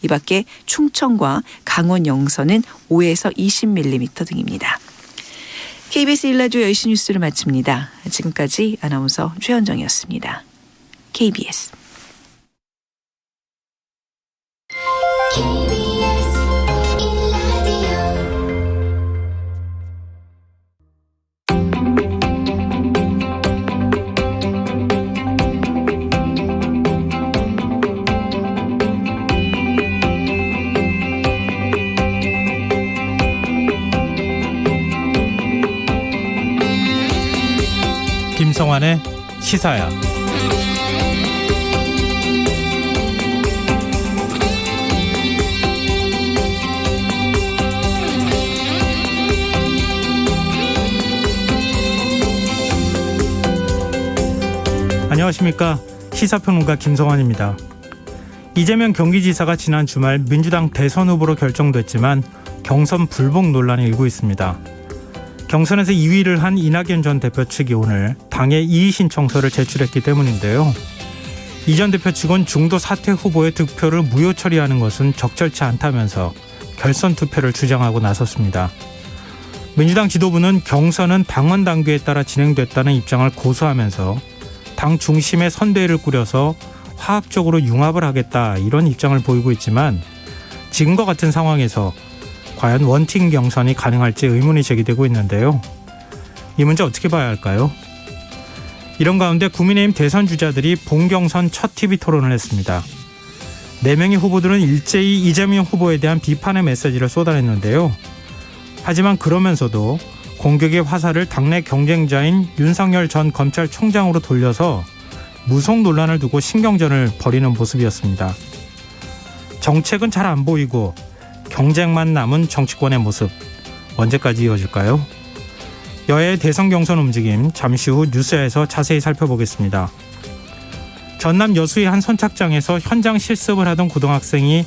이 밖에 충청과 강원 영서는 5에서 20mm 등입니다. KBS 1라디오 10시 뉴스를 마칩니다. 지금까지 아나운서 최현정이었습니다. KBS 김성환의 시사야. 안녕하십니까. 시사평론가 김성환입니다. 이재명 경기지사가 지난 주말 민주당 대선 후보로 결정됐지만 경선 불복 논란이 일고 있습니다. 경선에서 2위를 한 이낙연 전 대표 측이 오늘 당에 이의 신청서를 제출했기 때문인데요. 이 전 대표 측은 중도 사퇴 후보의 득표를 무효 처리하는 것은 적절치 않다면서 결선 투표를 주장하고 나섰습니다. 민주당 지도부는 경선은 당원 당규에 따라 진행됐다는 입장을 고수하면서 당 중심의 선대위를 꾸려서 화합적으로 융합을 하겠다 이런 입장을 보이고 있지만 지금과 같은 상황에서 과연 원팀 경선이 가능할지 의문이 제기되고 있는데요. 이 문제 어떻게 봐야 할까요? 이런 가운데 국민의힘 대선 주자들이 본경선 첫 TV 토론을 했습니다. 4명의 후보들은 일제히 이재명 후보에 대한 비판의 메시지를 쏟아냈는데요. 하지만 그러면서도 공격의 화살을 당내 경쟁자인 윤석열 전 검찰총장으로 돌려서 무속 논란을 두고 신경전을 벌이는 모습이었습니다. 정책은 잘 안 보이고 경쟁만 남은 정치권의 모습, 언제까지 이어질까요? 여야의 대선 경선 움직임 잠시 후 뉴스에서 자세히 살펴보겠습니다. 전남 여수의 한 선착장에서 현장 실습을 하던 고등학생이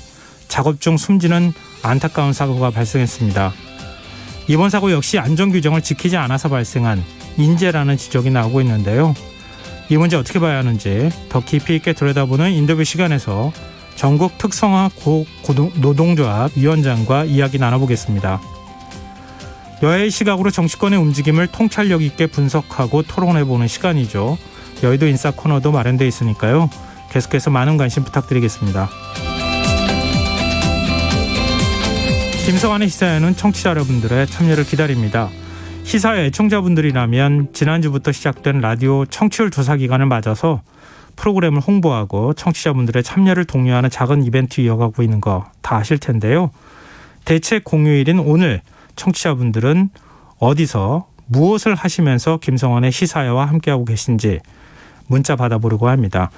작업 중 숨지는 안타까운 사고가 발생했습니다. 이번 사고 역시 안전규정을 지키지 않아서 발생한 인재라는 지적이 나오고 있는데요. 이 문제 어떻게 봐야 하는지 더 깊이 있게 들여다보는 인터뷰 시간에서 전국 특성화 노동조합 위원장과 이야기 나눠보겠습니다. 여야의 시각으로 정치권의 움직임을 통찰력 있게 분석하고 토론해보는 시간이죠. 여의도 인사 코너도 마련되어 있으니까요. 계속해서 많은 관심 부탁드리겠습니다. 김성환의 시사에는 청취자 여러분들의 참여를 기다립니다. 시사의 애청자분들이라면 지난주부터 시작된 라디오 청취율 조사 기간을 맞아서 프로그램을 홍보하고 청취자분들의 참여를 독려하는 작은 이벤트 이어가고 있는 거 다 아실 텐데요. 대책 공휴일인 오늘 청취자분들은 어디서 무엇을 하시면서 김성환의 시사회와 함께하고 계신지 문자 받아보려고 합니다.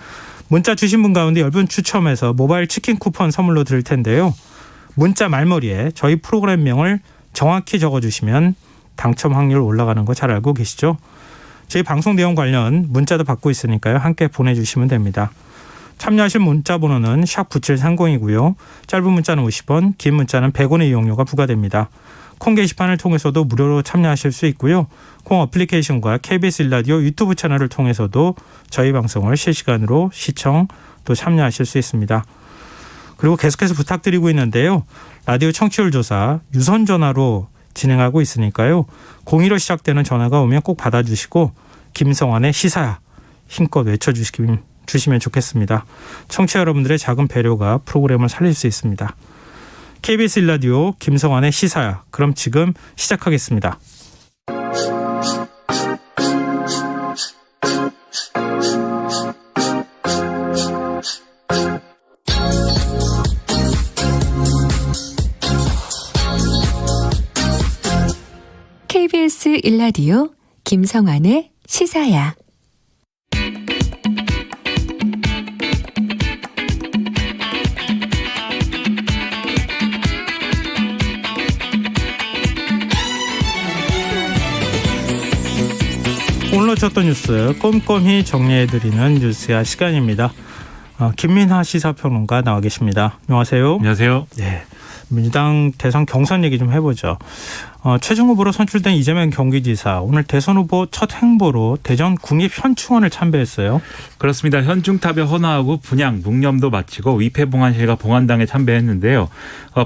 문자 주신 분 가운데 10분 추첨해서 모바일 치킨 쿠폰 선물로 드릴 텐데요. 문자 말머리에 저희 프로그램명을 정확히 적어주시면 당첨 확률 올라가는 거 잘 알고 계시죠? 저희 방송 내용 관련 문자도 받고 있으니까요. 함께 보내주시면 됩니다. 참여하실 문자 번호는 샵9730이고요. 짧은 문자는 50원, 긴 문자는 100원의 이용료가 부과됩니다. 콩 게시판을 통해서도 무료로 참여하실 수 있고요. 콩 어플리케이션과 KBS 1라디오 유튜브 채널을 통해서도 저희 방송을 실시간으로 시청 또 참여하실 수 있습니다. 그리고 계속해서 부탁드리고 있는데요. 라디오 청취율 조사 유선 전화로 진행하고 있으니까요. 02로 시작되는 전화가 오면 꼭 받아주시고 김성환의 시사야 힘껏 외쳐주시면 좋겠습니다. 청취자 여러분들의 작은 배려가 프로그램을 살릴 수 있습니다. KBS 1라디오 김성환의 시사야. 그럼 지금 시작하겠습니다. KBS 1라디오 김성환의 시사야. 오늘 놓쳤던 뉴스 꼼꼼히 정리해드리는 뉴스야 시간입니다. 김민하 시사평론가 나와 계십니다. 안녕하세요. 안녕하세요. 네. 민주당 대선 경선 얘기 좀 해보죠. 최종 후보로 선출된 이재명 경기지사 오늘 대선 후보 첫 행보로 대전 국립현충원을 참배했어요. 그렇습니다. 현충탑에 헌화하고 분향, 묵념도 마치고 위패봉안실과 봉안당에 참배했는데요.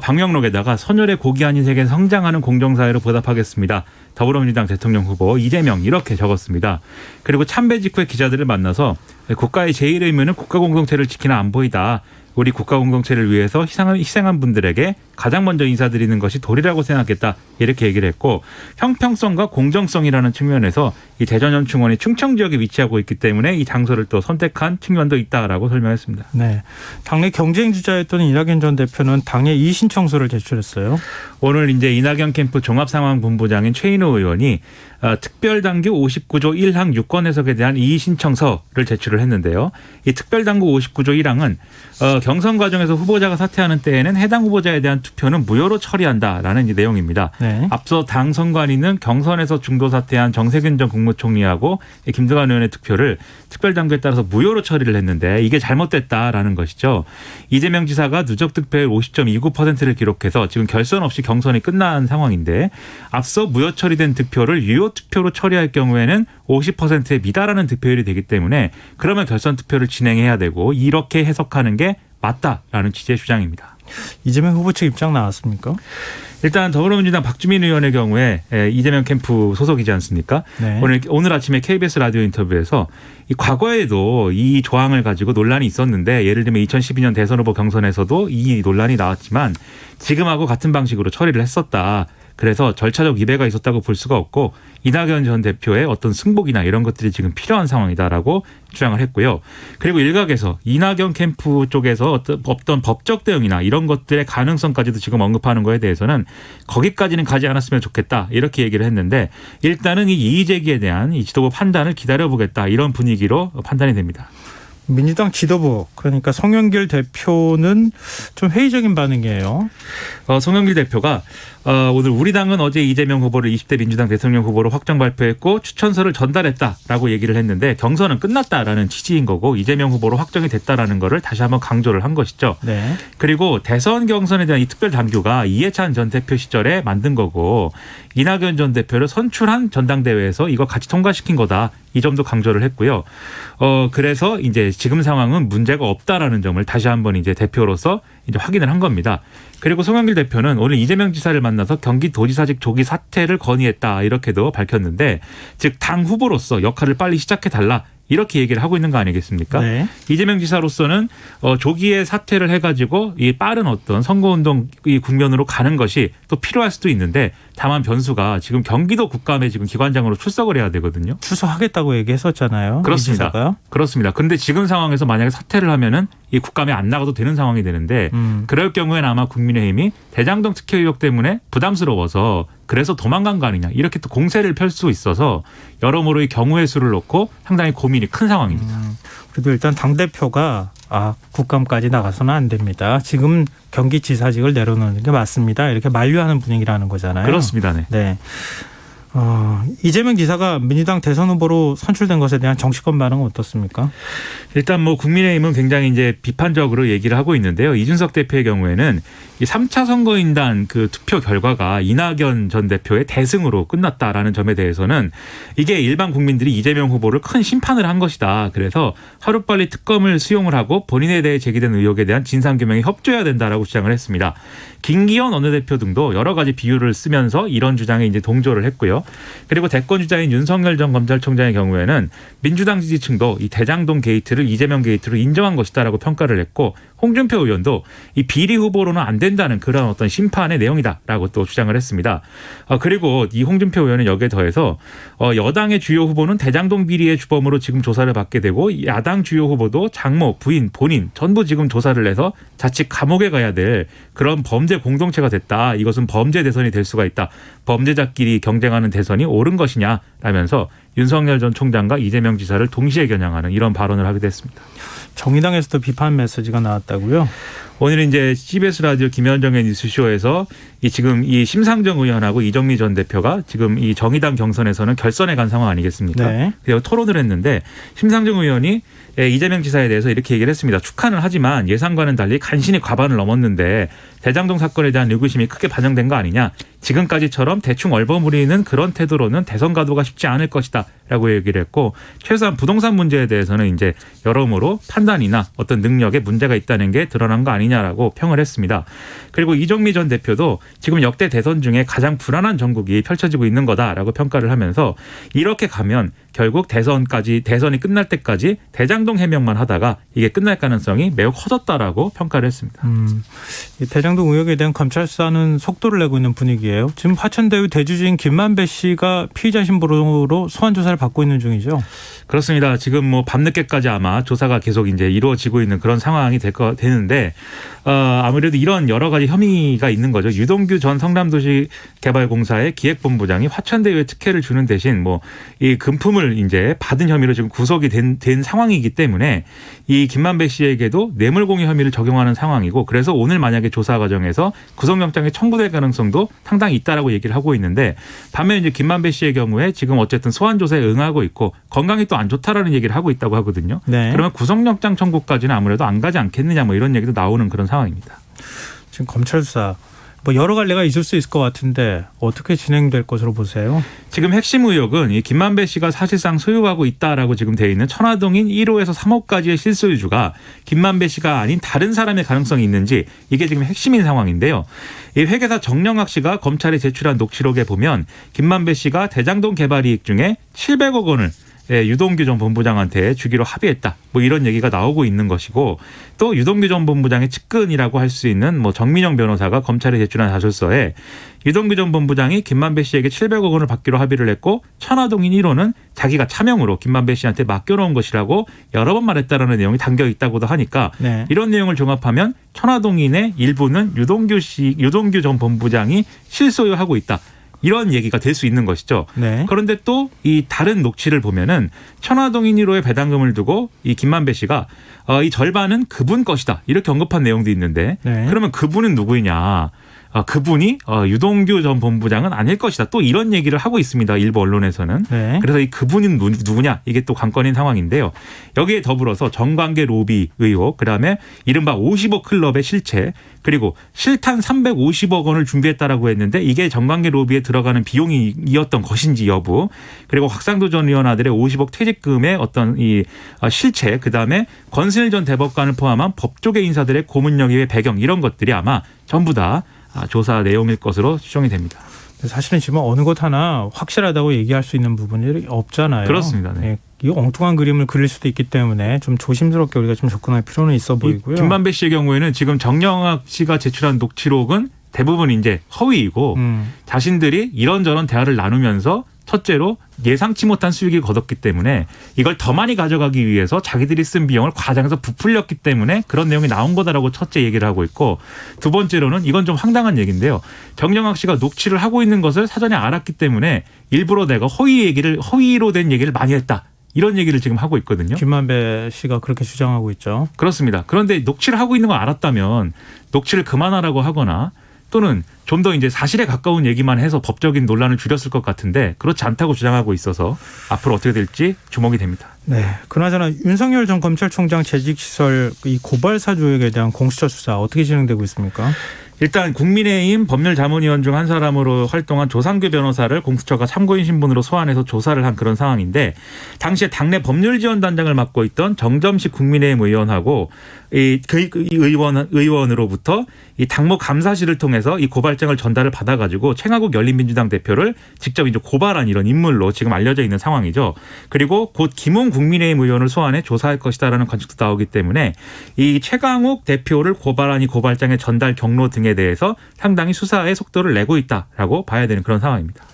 방명록에다가 선열의 고귀한 인생에 성장하는 공정사회로 보답하겠습니다. 더불어민주당 대통령 후보 이재명 이렇게 적었습니다. 그리고 참배 직후에 기자들을 만나서 국가의 제1 의무는 국가 공동체를 지키는 안보이다. 우리 국가 공동체를 위해서 희생한 분들에게 가장 먼저 인사드리는 것이 도리라고 생각했다. 이렇게 얘기를 했고 형평성과 공정성이라는 측면에서 이 대전현충원이 충청 지역에 위치하고 있기 때문에 이 장소를 또 선택한 측면도 있다라고 설명했습니다. 네, 당내 경쟁 주자였던 이낙연 전 대표는 당에 이의 신청서를 제출했어요. 오늘 이제 이낙연 캠프 종합상황본부장인 최인호 의원이 특별당규 59조 1항 유권 해석에 대한 이의 신청서를 제출을 했는데요. 이 특별당규 59조 1항은 경선 과정에서 후보자가 사퇴하는 때에는 해당 후보자에 대한 투표는 무효로 처리한다라는 이제 내용입니다. 네. 앞서 당 선관위는 경선에서 중도 사퇴한 정세균 전 국무총리하고 김두관 의원의 투표를 특별당규에 따라서 무효로 처리를 했는데 이게 잘못됐다라는 것이죠. 이재명 지사가 누적 득표율 50.29%를 기록해서 지금 결선 없이 경선이 끝난 상황인데 앞서 무효 처리된 득표를 유효 투표로 처리할 경우에는 50%에 미달하는 득표율이 되기 때문에 그러면 결선 투표를 진행해야 되고 이렇게 해석하는 게 맞다라는 취지의 주장입니다. 이재명 후보 측 입장 나왔습니까? 일단 더불어민주당 박주민 의원의 경우에 이재명 캠프 소속이지 않습니까? 네. 오늘 아침에 KBS 라디오 인터뷰에서 이 과거에도 이 조항을 가지고 논란이 있었는데 예를 들면 2012년 대선 후보 경선에서도 이 논란이 나왔지만 지금하고 같은 방식으로 처리를 했었다. 그래서 절차적 위배가 있었다고 볼 수가 없고 이낙연 전 대표의 어떤 승복이나 이런 것들이 지금 필요한 상황이다라고 주장을 했고요. 그리고 일각에서 이낙연 캠프 쪽에서 어떤 법적 대응이나 이런 것들의 가능성까지도 지금 언급하는 거에 대해서는 거기까지는 가지 않았으면 좋겠다 이렇게 얘기를 했는데 일단은 이 이의 제기에 대한 이 지도부 판단을 기다려보겠다 이런 분위기로 판단이 됩니다. 민주당 지도부 그러니까 송영길 대표는 좀 회의적인 반응이에요. 송영길 대표가 오늘 우리 당은 어제 이재명 후보를 20대 민주당 대통령 후보로 확정 발표했고 추천서를 전달했다라고 얘기를 했는데 경선은 끝났다라는 취지인 거고 이재명 후보로 확정이 됐다라는 거를 다시 한번 강조를 한 것이죠. 네. 그리고 대선 경선에 대한 이 특별 당규가 이해찬 전 대표 시절에 만든 거고 이낙연 전 대표를 선출한 전당대회에서 이거 같이 통과시킨 거다. 이 점도 강조를 했고요. 그래서 이제 지금 상황은 문제가 없다라는 점을 다시 한번 이제 대표로서 이제 확인을 한 겁니다. 그리고 송영길 대표는 오늘 이재명 지사를 만나서 경기도지사직 조기 사퇴를 건의했다 이렇게도 밝혔는데 즉 당 후보로서 역할을 빨리 시작해달라. 이렇게 얘기를 하고 있는 거 아니겠습니까? 네. 이재명 지사로서는 조기에 사퇴를 해가지고 이 빠른 어떤 선거운동 이 국면으로 가는 것이 또 필요할 수도 있는데 다만 변수가 지금 경기도 국감에 지금 기관장으로 출석을 해야 되거든요. 출석하겠다고 얘기했었잖아요. 그렇습니다. 그렇습니다. 그런데 지금 상황에서 만약에 사퇴를 하면은 이 국감에 안 나가도 되는 상황이 되는데 그럴 경우에는 아마 국민의힘이 대장동 특혜 의혹 때문에 부담스러워서 그래서 도망간 거 아니냐 이렇게 또 공세를 펼 수 있어서 여러모로 이 경우의 수를 놓고 상당히 고민이 큰 상황입니다. 그래도 일단 당대표가 국감까지 나가서는 안 됩니다. 지금 경기지사직을 내려놓는 게 맞습니다. 이렇게 만류하는 분위기라는 거잖아요. 그렇습니다. 네. 네. 이재명 지사가 민주당 대선 후보로 선출된 것에 대한 정치권 반응은 어떻습니까? 일단 뭐 국민의힘은 굉장히 이제 비판적으로 얘기를 하고 있는데요. 이준석 대표의 경우에는 이 3차 선거인단 그 투표 결과가 이낙연 전 대표의 대승으로 끝났다라는 점에 대해서는 이게 일반 국민들이 이재명 후보를 큰 심판을 한 것이다. 그래서 하루빨리 특검을 수용을 하고 본인에 대해 제기된 의혹에 대한 진상규명에 협조해야 된다라고 주장을 했습니다. 김기현 원내대표 등도 여러 가지 비유를 쓰면서 이런 주장에 이제 동조를 했고요. 그리고 대권 주자인 윤석열 전 검찰총장의 경우에는 민주당 지지층도 이 대장동 게이트를 이재명 게이트로 인정한 것이다라고 평가를 했고 홍준표 의원도 이 비리 후보로는 안 된다는 그런 어떤 심판의 내용이다라고 또 주장을 했습니다. 그리고 이 홍준표 의원은 여기에 더해서 여당의 주요 후보는 대장동 비리의 주범으로 지금 조사를 받게 되고 야당 주요 후보도 장모, 부인, 본인 전부 지금 조사를 해서 자칫 감옥에 가야 될 그런 범죄 공동체가 됐다. 이것은 범죄 대선이 될 수가 있다. 범죄자끼리 경쟁하는 대선이 옳은 것이냐라면서 윤석열 전 총장과 이재명 지사를 동시에 겨냥하는 이런 발언을 하게 됐습니다. 정의당에서도 비판 메시지가 나왔다고요? 오늘 이제 CBS 라디오 김현정의 뉴스쇼에서 지금 이 심상정 의원하고 이정미 전 대표가 지금 이 정의당 경선에서는 결선에 간 상황 아니겠습니까? 네. 그래서 토론을 했는데 심상정 의원이 이재명 지사에 대해서 이렇게 얘기를 했습니다. 축하는 하지만 예상과는 달리 간신히 과반을 넘었는데 대장동 사건에 대한 의구심이 크게 반영된 거 아니냐. 지금까지처럼 대충 얼버무리는 그런 태도로는 대선 가도가 쉽지 않을 것이다 라고 얘기를 했고 최소한 부동산 문제에 대해서는 이제 여러모로 판단이나 어떤 능력에 문제가 있다는 게 드러난 거 아니냐라고 평을 했습니다. 그리고 이정미 전 대표도 지금 역대 대선 중에 가장 불안한 전국이 펼쳐지고 있는 거다라고 평가를 하면서 이렇게 가면 결국 대선이 끝날 때까지 대장동 해명만 하다가 이게 끝날 가능성이 매우 커졌다라고 평가를 했습니다. 이 대장동 의혹에 대한 검찰 수사는 속도를 내고 있는 분위기예요. 지금 화천대유 대주주인 김만배 씨가 피의자 신분으로 소환 조사를 받고 있는 중이죠. 그렇습니다. 지금 뭐 밤늦게까지 아마 조사가 계속 이제 이루어지고 있는 그런 상황이 되는데 아무래도 이런 여러 가지 혐의가 있는 거죠. 유동규 전 성남도시개발공사의 기획본부장이 화천대유에 특혜를 주는 대신 뭐 이 금품을 이제 받은 혐의로 지금 구속이 된 상황이기 때문에 이 김만배 씨에게도 뇌물공여 혐의를 적용하는 상황이고 그래서 오늘 만약에 조사 과정에서 구속영장이 청구될 가능성도 상당히 있다라고 얘기를 하고 있는데 반면 이제 김만배 씨의 경우에 지금 어쨌든 소환 조사에 응하고 있고 건강이 또 안 좋다라는 얘기를 하고 있다고 하거든요. 네. 그러면 구속영장 청구까지는 아무래도 안 가지 않겠느냐 뭐 이런 얘기도 나오는 그런 상황입니다. 지금 검찰 수사 뭐 여러 갈래가 있을 수 있을 것 같은데 어떻게 진행될 것으로 보세요? 지금 핵심 의혹은 이 김만배 씨가 사실상 소유하고 있다라고 지금 돼 있는 천화동인 1호에서 3호까지의 실소유주가 김만배 씨가 아닌 다른 사람의 가능성이 있는지 이게 지금 핵심인 상황인데요. 이 회계사 정영학 씨가 검찰에 제출한 녹취록에 보면 김만배 씨가 대장동 개발 이익 중에 700억 원을 유동규 전 본부장한테 주기로 합의했다. 뭐 이런 얘기가 나오고 있는 것이고 또 유동규 전 본부장의 측근이라고 할 수 있는 뭐 정민영 변호사가 검찰에 제출한 자술서에 유동규 전 본부장이 김만배 씨에게 700억 원을 받기로 합의를 했고 천화동인 1호는 자기가 차명으로 김만배 씨한테 맡겨놓은 것이라고 여러 번 말했다라는 내용이 담겨 있다고도 하니까 네. 이런 내용을 종합하면 천화동인의 일부는 유동규 전 본부장이 실소유하고 있다. 이런 얘기가 될 수 있는 것이죠. 네. 그런데 또 이 다른 녹취를 보면은 천화동인 1호의 배당금을 두고 이 김만배 씨가 이 절반은 그분 것이다. 이렇게 언급한 내용도 있는데 네. 그러면 그분은 누구이냐. 그분이 유동규 전 본부장은 아닐 것이다. 또 이런 얘기를 하고 있습니다. 일부 언론에서는. 네. 그래서 이 그분이 누구냐 이게 또 관건인 상황인데요. 여기에 더불어서 정관계 로비 의혹 그다음에 이른바 50억 클럽의 실체 그리고 실탄 350억 원을 준비했다라고 했는데 이게 정관계 로비에 들어가는 비용이었던 것인지 여부 그리고 곽상도 전 의원 아들의 50억 퇴직금의 어떤 이 실체 그다음에 권순일 전 대법관을 포함한 법조계 인사들의 고문영입의 배경 이런 것들이 아마 전부 다 조사 내용일 것으로 추정이 됩니다. 사실은 지금 어느 것 하나 확실하다고 얘기할 수 있는 부분이 없잖아요. 그렇습니다. 네. 네. 이 엉뚱한 그림을 그릴 수도 있기 때문에 좀 조심스럽게 우리가 좀 접근할 필요는 있어 보이고요. 김만배 씨의 경우에는 지금 정영학 씨가 제출한 녹취록은 대부분 이제 허위이고 자신들이 이런저런 대화를 나누면서 첫째로 예상치 못한 수익을 거뒀기 때문에 이걸 더 많이 가져가기 위해서 자기들이 쓴 비용을 과장해서 부풀렸기 때문에 그런 내용이 나온 거다라고 첫째 얘기를 하고 있고 두 번째로는 이건 좀 황당한 얘기인데요. 정영학 씨가 녹취를 하고 있는 것을 사전에 알았기 때문에 일부러 내가 허위로 된 얘기를 많이 했다. 이런 얘기를 지금 하고 있거든요. 김만배 씨가 그렇게 주장하고 있죠. 그렇습니다. 그런데 녹취를 하고 있는 걸 알았다면 녹취를 그만하라고 하거나 또는 좀 더 이제 사실에 가까운 얘기만 해서 법적인 논란을 줄였을 것 같은데 그렇지 않다고 주장하고 있어서 앞으로 어떻게 될지 주목이 됩니다. 네. 그나저나 윤석열 전 검찰총장 재직시설 이 고발 사조에 대한 공수처 수사 어떻게 진행되고 있습니까? 일단 국민의힘 법률자문위원 중 한 사람으로 활동한 조상규 변호사를 공수처가 참고인 신분으로 소환해서 조사를 한 그런 상황인데 당시에 당내 법률지원단장을 맡고 있던 정점식 국민의힘 의원하고 이 의원으로부터 이 당무 감사실을 통해서 이 고발장을 전달을 받아가지고 최강욱 열린민주당 대표를 직접 이제 고발한 이런 인물로 지금 알려져 있는 상황이죠. 그리고 곧 김웅 국민의힘 의원을 소환해 조사할 것이다라는 관측도 나오기 때문에 이 최강욱 대표를 고발한 이 고발장의 전달 경로 등에 대해서 상당히 수사의 속도를 내고 있다라고 봐야 되는 그런 상황입니다.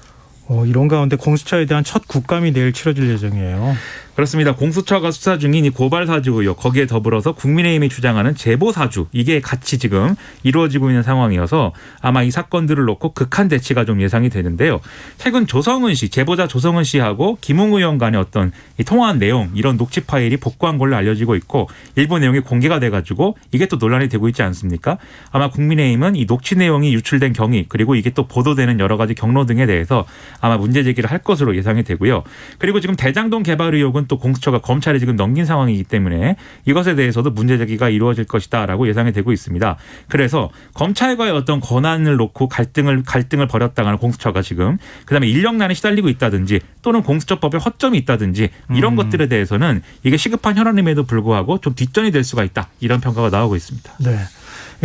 이런 가운데 공수처에 대한 첫 국감이 내일 치러질 예정이에요. 그렇습니다. 공수처가 수사 중인 이 고발 사주 의혹 거기에 더불어서 국민의힘이 주장하는 제보 사주 이게 같이 지금 이루어지고 있는 상황이어서 아마 이 사건들을 놓고 극한 대치가 좀 예상이 되는데요. 최근 조성은 씨, 제보자 조성은 씨하고 김웅 의원 간의 어떤 이 통화한 내용 이런 녹취 파일이 복구한 걸로 알려지고 있고 일부 내용이 공개가 돼가지고 이게 또 논란이 되고 있지 않습니까? 아마 국민의힘은 이 녹취 내용이 유출된 경위 그리고 이게 또 보도되는 여러 가지 경로 등에 대해서 아마 문제 제기를 할 것으로 예상이 되고요. 그리고 지금 대장동 개발 의혹은 또 공수처가 검찰에 지금 넘긴 상황이기 때문에 이것에 대해서도 문제 제기가 이루어질 것이다라고 예상이 되고 있습니다. 그래서 검찰과의 어떤 권한을 놓고 갈등을 벌였다가는 공수처가 지금 그다음에 인력난에 시달리고 있다든지 또는 공수처법에 허점이 있다든지 이런 것들에 대해서는 이게 시급한 현안임에도 불구하고 좀 뒷전이 될 수가 있다 이런 평가가 나오고 있습니다. 네.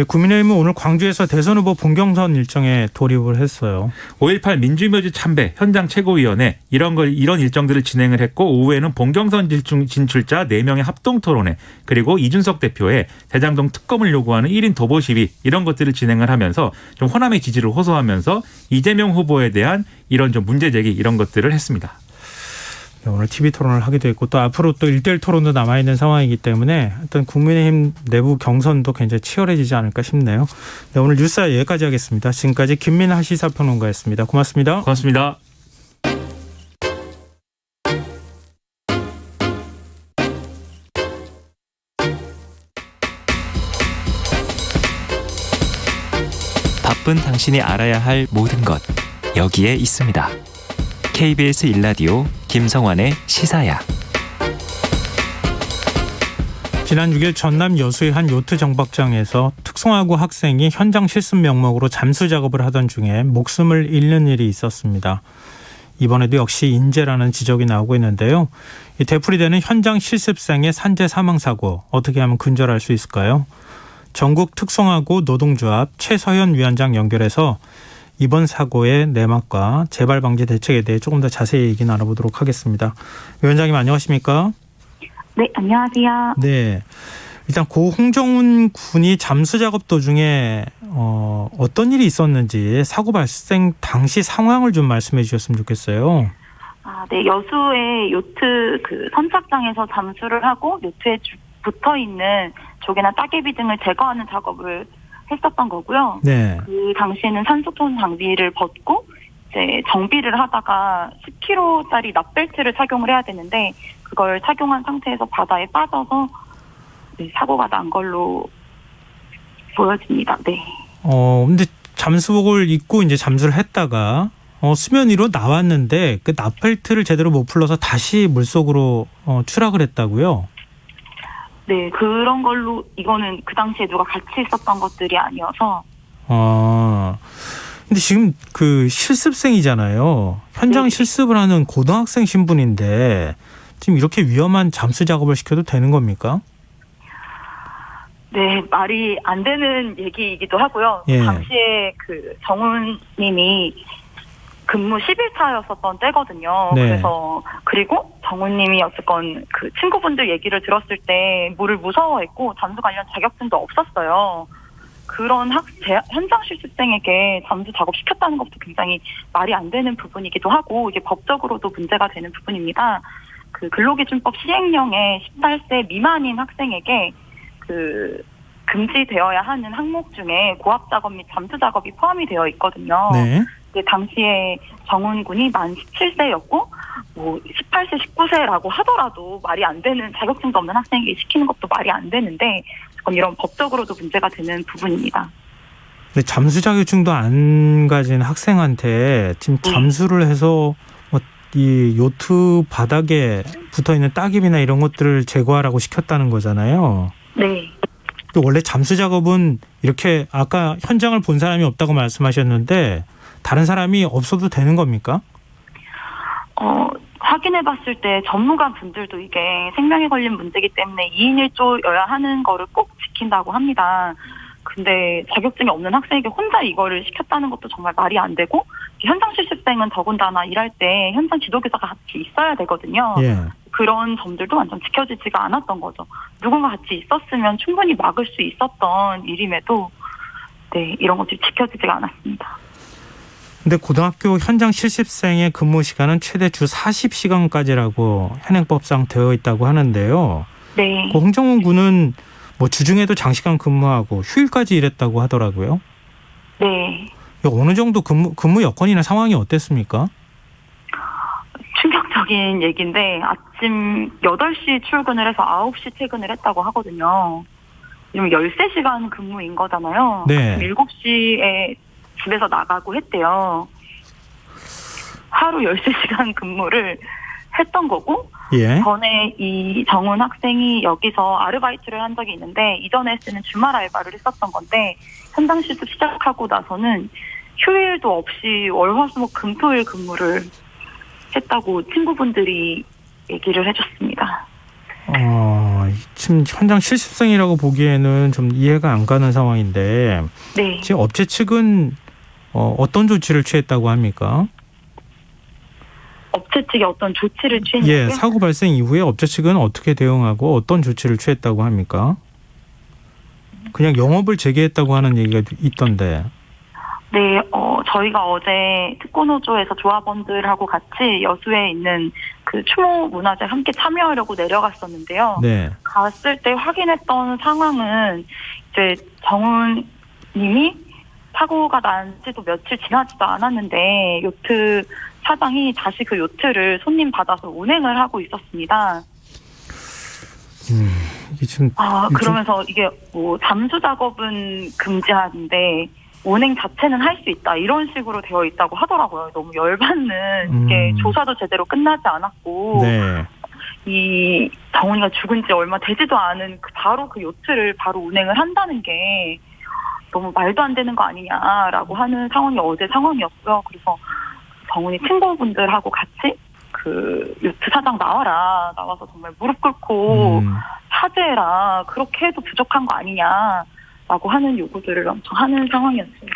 국민의힘은 오늘 광주에서 대선 후보 본경선 일정에 돌입을 했어요. 5.18 민주묘지 참배 현장 최고위원회 이런 일정들을 진행을 했고 오후에는 본경선 진출자 4명의 합동 토론회 그리고 이준석 대표의 대장동 특검을 요구하는 1인 도보 시위 이런 것들을 진행을 하면서 좀 호남의 지지를 호소하면서 이재명 후보에 대한 이런 좀 문제 제기 이런 것들을 했습니다. 오늘 TV 토론을 하기도 했고 또 앞으로 또 1대1 토론도 남아있는 상황이기 때문에 어떤 국민의힘 내부 경선도 굉장히 치열해지지 않을까 싶네요. 네, 오늘 뉴스 여기까지 하겠습니다. 지금까지 김민하 시사평론가였습니다. 고맙습니다. 고맙습니다. 바쁜 당신이 알아야 할 모든 것 여기에 있습니다. KBS 1라디오 김성환의 시사야. 지난 6일 전남 여수의 한 요트 정박장에서 특성화고 학생이 현장 실습 명목으로 잠수 작업을 하던 중에 목숨을 잃는 일이 있었습니다. 이번에도 역시 인재라는 지적이 나오고 있는데요. 이 되풀이되는 현장 실습생의 산재 사망 사고 어떻게 하면 근절할 수 있을까요? 전국 특성화고 노동조합 최서현 위원장 연결해서 이번 사고의 내막과 재발 방지 대책에 대해 조금 더 자세히 얘기 나눠보도록 하겠습니다. 위원장님 안녕하십니까? 네, 안녕하세요. 네, 일단 고 홍정훈 군이 잠수 작업 도중에 어떤 일이 있었는지 사고 발생 당시 상황을 좀 말씀해 주셨으면 좋겠어요. 네, 여수의 요트 선착장에서 잠수를 하고 요트에 붙어 있는 조개나 따개비 등을 제거하는 작업을 했었던 거고요. 네. 그 당시에는 산소통 장비를 벗고 이제 정비를 하다가 10kg짜리 납벨트를 착용을 해야 되는데 그걸 착용한 상태에서 바다에 빠져서 사고가 난 걸로 보여집니다. 네. 근데 잠수복을 입고 이제 잠수를 했다가 수면 위로 나왔는데 그 납벨트를 제대로 못 풀러서 다시 물속으로 추락을 했다고요? 네, 그런 걸로 이거는 그 당시에 누가 같이 있었던 것들이 아니어서. 근데 지금 그 실습생이잖아요. 현장 네. 실습을 하는 고등학생 신분인데 지금 이렇게 위험한 잠수 작업을 시켜도 되는 겁니까? 네, 말이 안 되는 얘기이기도 하고요. 예. 당시에 정훈 님이 근무 10일차였었던 때거든요. 네. 그래서 그리고 정훈님이 어쨌건 친구분들 얘기를 들었을 때 물을 무서워했고 잠수 관련 자격증도 없었어요. 그런 현장 실습생에게 잠수 작업 시켰다는 것도 굉장히 말이 안 되는 부분이기도 하고 이게 법적으로도 문제가 되는 부분입니다. 근로기준법 시행령에 18세 미만인 학생에게 금지되어야 하는 항목 중에 고압 작업 및 잠수 작업이 포함이 되어 있거든요. 네. 당시에 정훈 군이 만 17세였고 18세, 19세라고 하더라도 말이 안 되는 자격증도 없는 학생에게 시키는 것도 말이 안 되는데 이런 법적으로도 문제가 되는 부분입니다. 근데 잠수 자격증도 안 가진 학생한테 지금 잠수를 해서 이 요트 바닥에 붙어있는 따깁이나 이런 것들을 제거하라고 시켰다는 거잖아요. 네. 또 원래 잠수 작업은 이렇게 아까 현장을 본 사람이 없다고 말씀하셨는데 다른 사람이 없어도 되는 겁니까? 확인해봤을 때 전문가 분들도 이게 생명에 걸린 문제이기 때문에 2인 1조여야 하는 거를 꼭 지킨다고 합니다. 근데 자격증이 없는 학생에게 혼자 이거를 시켰다는 것도 정말 말이 안 되고 현장 실습생은 더군다나 일할 때 현장 지도교사가 같이 있어야 되거든요. 예. 그런 점들도 완전 지켜지지가 않았던 거죠. 누군가 같이 있었으면 충분히 막을 수 있었던 일임에도 이런 것들이 지켜지지가 않았습니다. 근데 고등학교 현장 실습생의 근무 시간은 최대 주 40시간까지라고 현행법상 되어 있다고 하는데요. 네. 그 홍정훈 군은 뭐 주중에도 장시간 근무하고 휴일까지 일했다고 하더라고요. 네. 어느 정도 근무 여건이나 상황이 어땠습니까? 충격적인 얘기인데 아침 8시 출근을 해서 9시 퇴근을 했다고 하거든요. 이러면 13시간 근무인 거잖아요. 네. 아침 7시에 집에서 나가고 했대요. 하루 13시간 근무를 했던 거고 예. 전에 이 정훈 학생이 여기서 아르바이트를 한 적이 있는데 이전에 쓰는 주말 알바를 했었던 건데 현장 실습 시작하고 나서는 휴일도 없이 월화수목 금토일 근무를 했다고 친구분들이 얘기를 해줬습니다. 지금 현장 실습생이라고 보기에는 좀 이해가 안 가는 상황인데 네. 지금 업체 측은 어떤 조치를 취했다고 합니까? 업체 측이 어떤 조치를 취했냐고요? 예, 사고 발생 이후에 업체 측은 어떻게 대응하고 어떤 조치를 취했다고 합니까? 그냥 영업을 재개했다고 하는 얘기가 있던데. 네, 저희가 어제 특권호조에서 조합원들하고 같이 여수에 있는 그 추모 문화제 함께 참여하려고 내려갔었는데요. 네. 갔을 때 확인했던 상황은 이제 정훈 님이 사고가 난 지도 며칠 지나지도 않았는데 요트 사장이 다시 그 요트를 손님 받아서 운행을 하고 있었습니다. 이게 지금 그러면서 이게 뭐 잠수 작업은 금지하는데 운행 자체는 할 수 있다 이런 식으로 되어 있다고 하더라고요. 너무 열받는 이게 조사도 제대로 끝나지 않았고 네. 이 정훈이가 죽은 지 얼마 되지도 않은 바로 그 요트를 바로 운행을 한다는 게 너무 말도 안 되는 거 아니냐라고 하는 상황이 어제 상황이었고요. 그래서 정훈이 친구분들하고 같이 그 요트 사장 나와서 정말 무릎 꿇고 사죄해라. 그렇게 해도 부족한 거 아니냐라고 하는 요구들을 엄청 하는 상황이었습니다.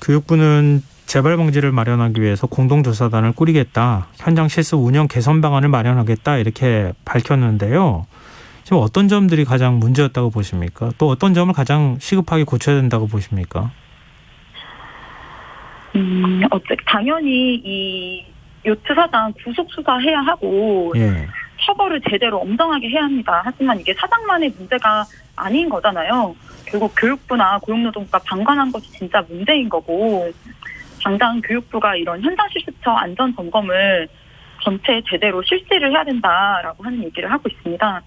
교육부는 재발 방지를 마련하기 위해서 공동조사단을 꾸리겠다. 현장 실습 운영 개선 방안을 마련하겠다. 이렇게 밝혔는데요. 지금 어떤 점들이 가장 문제였다고 보십니까? 또 어떤 점을 가장 시급하게 고쳐야 된다고 보십니까? 당연히 이 요트 사장 구속 수사해야 하고 예. 처벌을 제대로 엄정하게 해야 합니다. 하지만 이게 사장만의 문제가 아닌 거잖아요. 결국 교육부나 고용노동부가 방관한 것이 진짜 문제인 거고 당장 교육부가 이런 현장 실습처 안전 점검을 전체 제대로 실시를 해야 된다라고 하는 얘기를 하고 있습니다.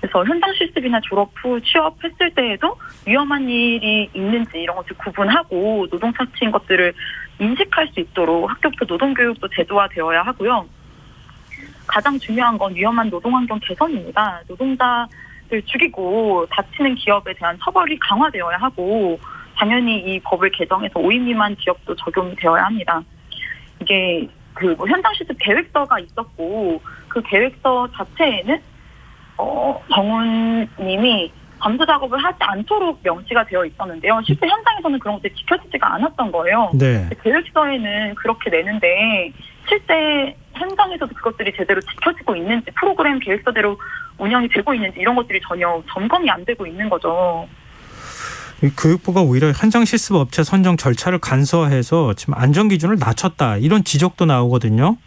그래서 현장 실습이나 졸업 후 취업했을 때에도 위험한 일이 있는지 이런 것을 구분하고 노동 차치인 것들을 인식할 수 있도록 학교부 노동교육도 제도화되어야 하고요. 가장 중요한 건 위험한 노동환경 개선입니다. 노동자를 죽이고 다치는 기업에 대한 처벌이 강화되어야 하고 당연히 이 법을 개정해서 5인 미만 기업도 적용이 되어야 합니다. 이게 그 현장 실습 계획서가 있었고 그 계획서 자체에는 정훈님이 잠수 작업을 하지 않도록 명시가 되어 있었는데요. 실제 현장에서는 그런 것들이 지켜지지가 않았던 거예요. 네. 계획서에는 그렇게 내는데 실제 현장에서도 그것들이 제대로 지켜지고 있는지 프로그램 계획서대로 운영이 되고 있는지 이런 것들이 전혀 점검이 안 되고 있는 거죠. 교육부가 오히려 현장 실습 업체 선정 절차를 간소화해서 지금 안전 기준을 낮췄다. 이런 지적도 나오거든요.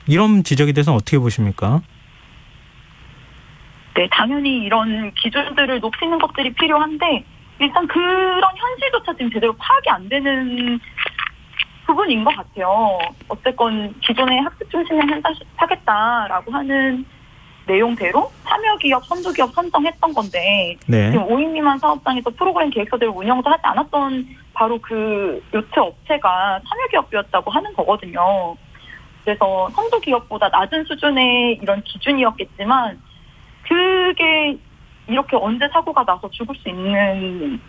이런 지적에 대해서는 어떻게 보십니까? 네, 당연히 이런 기준들을 높이는 것들이 필요한데 일단 그런 현실조차 지금 제대로 파악이 안 되는 부분인 것 같아요. 어쨌건 기존의 학습 중심의 현장 하겠다라고 하는 내용대로 참여기업, 선도기업 선정했던 건데 네. 지금 5인 미만 사업장에서 프로그램 계획서대로 운영도 하지 않았던 바로 그 요트 업체가 참여기업이었다고 하는 거거든요. 그래서 선도기업보다 낮은 수준의 이런 기준이었겠지만 그게 이렇게 언제 사고가 나서 죽을 수 있는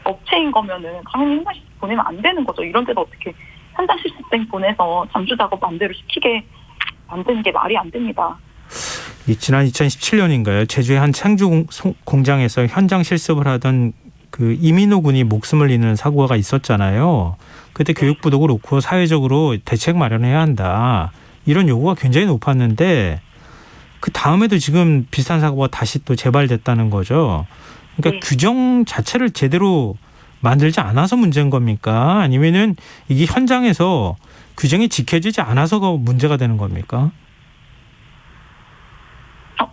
업체인 거면은 당연히 현장 실습 보내면 안 되는 거죠. 이런 데서 어떻게 현장 실습생 보내서 잠수 작업 맘대로 시키게 만드는 게 말이 안 됩니다. 지난 2017년인가요? 제주의 한 창조 공장에서 현장 실습을 하던 그 이민호 군이 목숨을 잃는 사고가 있었잖아요. 그때 교육부도 그렇고 사회적으로 대책 마련해야 한다. 이런 요구가 굉장히 높았는데 그 다음에도 지금 비슷한 사고가 다시 또 재발됐다는 거죠. 그러니까 규정 자체를 제대로 만들지 않아서 문제인 겁니까? 아니면은 이게 현장에서 규정이 지켜지지 않아서가 문제가 되는 겁니까?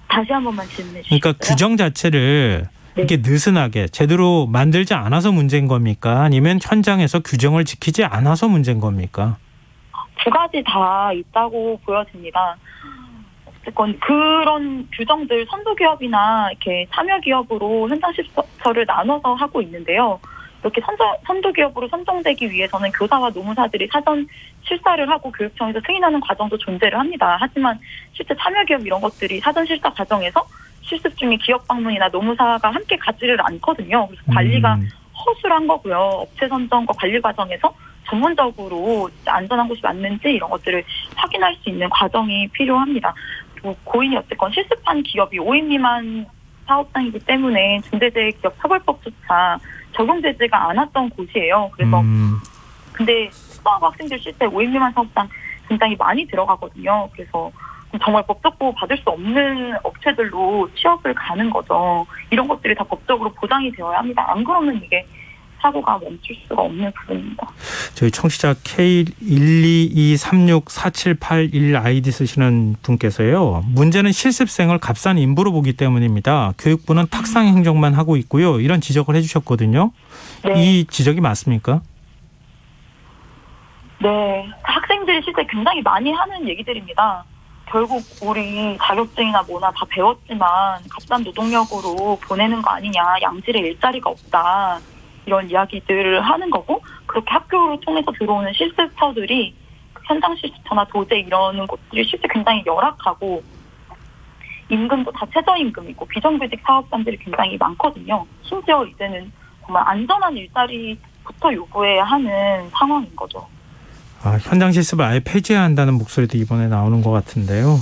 다시 한 번만 질문해 주시겠어요? 그러니까 규정 자체를 네. 이렇게 느슨하게 제대로 만들지 않아서 문제인 겁니까? 아니면 현장에서 규정을 지키지 않아서 문제인 겁니까? 두 가지 다 있다고 보여집니다. 어쨌건 그런 규정들 선도기업이나 이렇게 참여기업으로 현장 실습처를 나눠서 하고 있는데요. 이렇게 선도기업으로 선정되기 위해서는 교사와 노무사들이 사전 실사를 하고 교육청에서 승인하는 과정도 존재를 합니다. 하지만 실제 참여기업 이런 것들이 사전 실사 과정에서 실습 중에 기업 방문이나 노무사가 함께 가지를 않거든요. 그래서 관리가 허술한 거고요. 업체 선정과 관리 과정에서 전문적으로 안전한 곳이 맞는지 이런 것들을 확인할 수 있는 과정이 필요합니다. 고인이 어쨌건 실습한 기업이 5인 미만 사업장이기 때문에 중대재해기업처벌법조차 적용되지가 않았던 곳이에요. 그래서 근데 특성화고 학생들 실제 5인 미만 사업장 굉장히 많이 들어가거든요. 그래서 정말 법적 보호 받을 수 없는 업체들로 취업을 가는 거죠. 이런 것들이 다 법적으로 보장이 되어야 합니다. 안 그러면 이게 사고가 멈출 수가 없는 부분입니다. 저희 청취자 K122364781 아이디 쓰시는 분께서요. 문제는 실습생을 값싼 인부로 보기 때문입니다. 교육부는 탁상 행정만 하고 있고요. 이런 지적을 해주셨거든요. 네. 이 지적이 맞습니까? 네. 학생들이 실제 굉장히 많이 하는 얘기들입니다. 결국 우리 자격증이나 뭐나 다 배웠지만 값싼 노동력으로 보내는 거 아니냐. 양질의 일자리가 없다. 이런 이야기들을 하는 거고 그렇게 학교를 통해서 들어오는 실습처들이 현장 실습처나 도제 이런 것들이 실제 굉장히 열악하고 임금도 다 최저임금이고 비정규직 사업장들이 굉장히 많거든요. 심지어 이제는 정말 안전한 일자리부터 요구해야 하는 상황인 거죠. 현장 실습을 아예 폐지해야 한다는 목소리도 이번에 나오는 것 같은데요.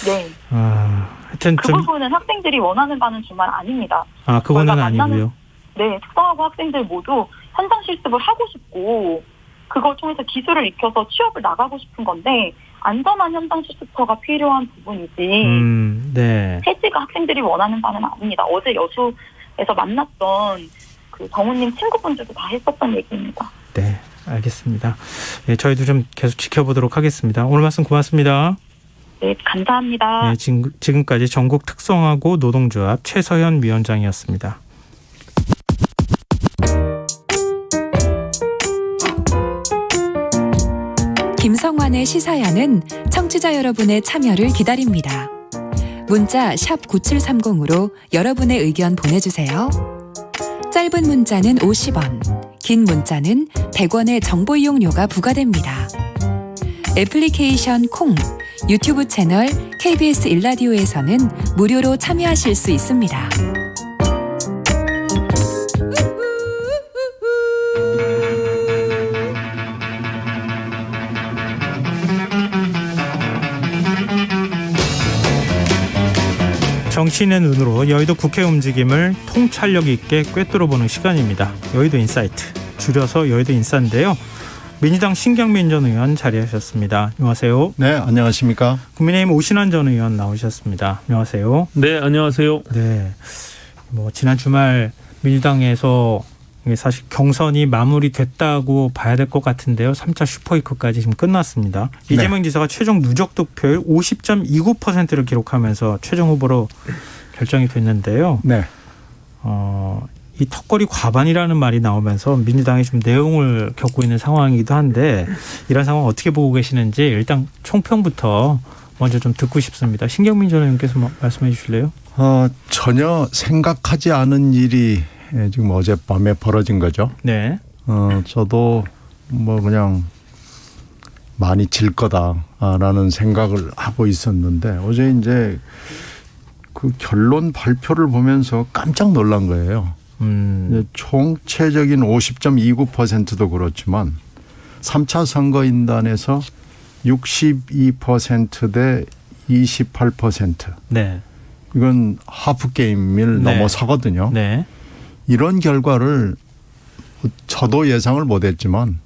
네. 하여튼 그 부분은 학생들이 원하는 바는 정말 아닙니다. 그거는 아니고요. 네, 특성화고 학생들 모두 현장 실습을 하고 싶고 그걸 통해서 기술을 익혀서 취업을 나가고 싶은 건데 안전한 현장 실습처가 필요한 부분이지 네. 폐지가 학생들이 원하는 바는 아닙니다. 어제 여수에서 만났던 그 정우님 친구분들도 다 했었던 얘기입니다. 네, 알겠습니다. 네, 저희도 좀 계속 지켜보도록 하겠습니다. 오늘 말씀 고맙습니다. 네, 감사합니다. 네, 지금까지 전국 특성화고 노동조합 최서현 위원장이었습니다. 김성환의 시사야는 청취자 여러분의 참여를 기다립니다. 문자 샵 9730으로 여러분의 의견 보내주세요. 짧은 문자는 50원, 긴 문자는 100원의 정보 이용료가 부과됩니다. 애플리케이션 콩, 유튜브 채널 KBS 일라디오에서는 무료로 참여하실 수 있습니다. 정치인의 눈으로 여의도 국회 움직임을 통찰력 있게 꿰뚫어보는 시간입니다. 여의도 인사이트, 줄여서 여의도 인사인데요. 민주당 신경민 전 의원 자리하셨습니다. 안녕하세요. 네, 안녕하십니까. 국민의힘 오신환 전 의원 나오셨습니다. 안녕하세요. 네, 안녕하세요. 네, 지난 주말 민주당에서 사실 경선이 마무리됐다고 봐야 될 것 같은데요. 3차 슈퍼위크까지 지금 끝났습니다. 네. 이재명 지사가 최종 누적 득표율 50.29%를 기록하면서 최종 후보로 결정이 됐는데요. 네. 이 턱걸이 과반이라는 말이 나오면서 민주당이 좀 내용을 겪고 있는 상황이기도 한데 이런 상황 어떻게 보고 계시는지 일단 총평부터 먼저 좀 듣고 싶습니다. 신경민 전 의원께서 말씀해 주실래요? 전혀 생각하지 않은 일이 지금 어젯밤에 벌어진 거죠. 네. 저도 그냥 많이 질 거다라는 생각을 하고 있었는데 어제 이제 그 결론 발표를 보면서 깜짝 놀란 거예요. 총체적인 50.29%도 그렇지만 3차 선거인단에서 62%대 28%. 네. 이건 하프 게임을 네. 넘어서거든요. 네. 이런 결과를 저도 예상을 못했지만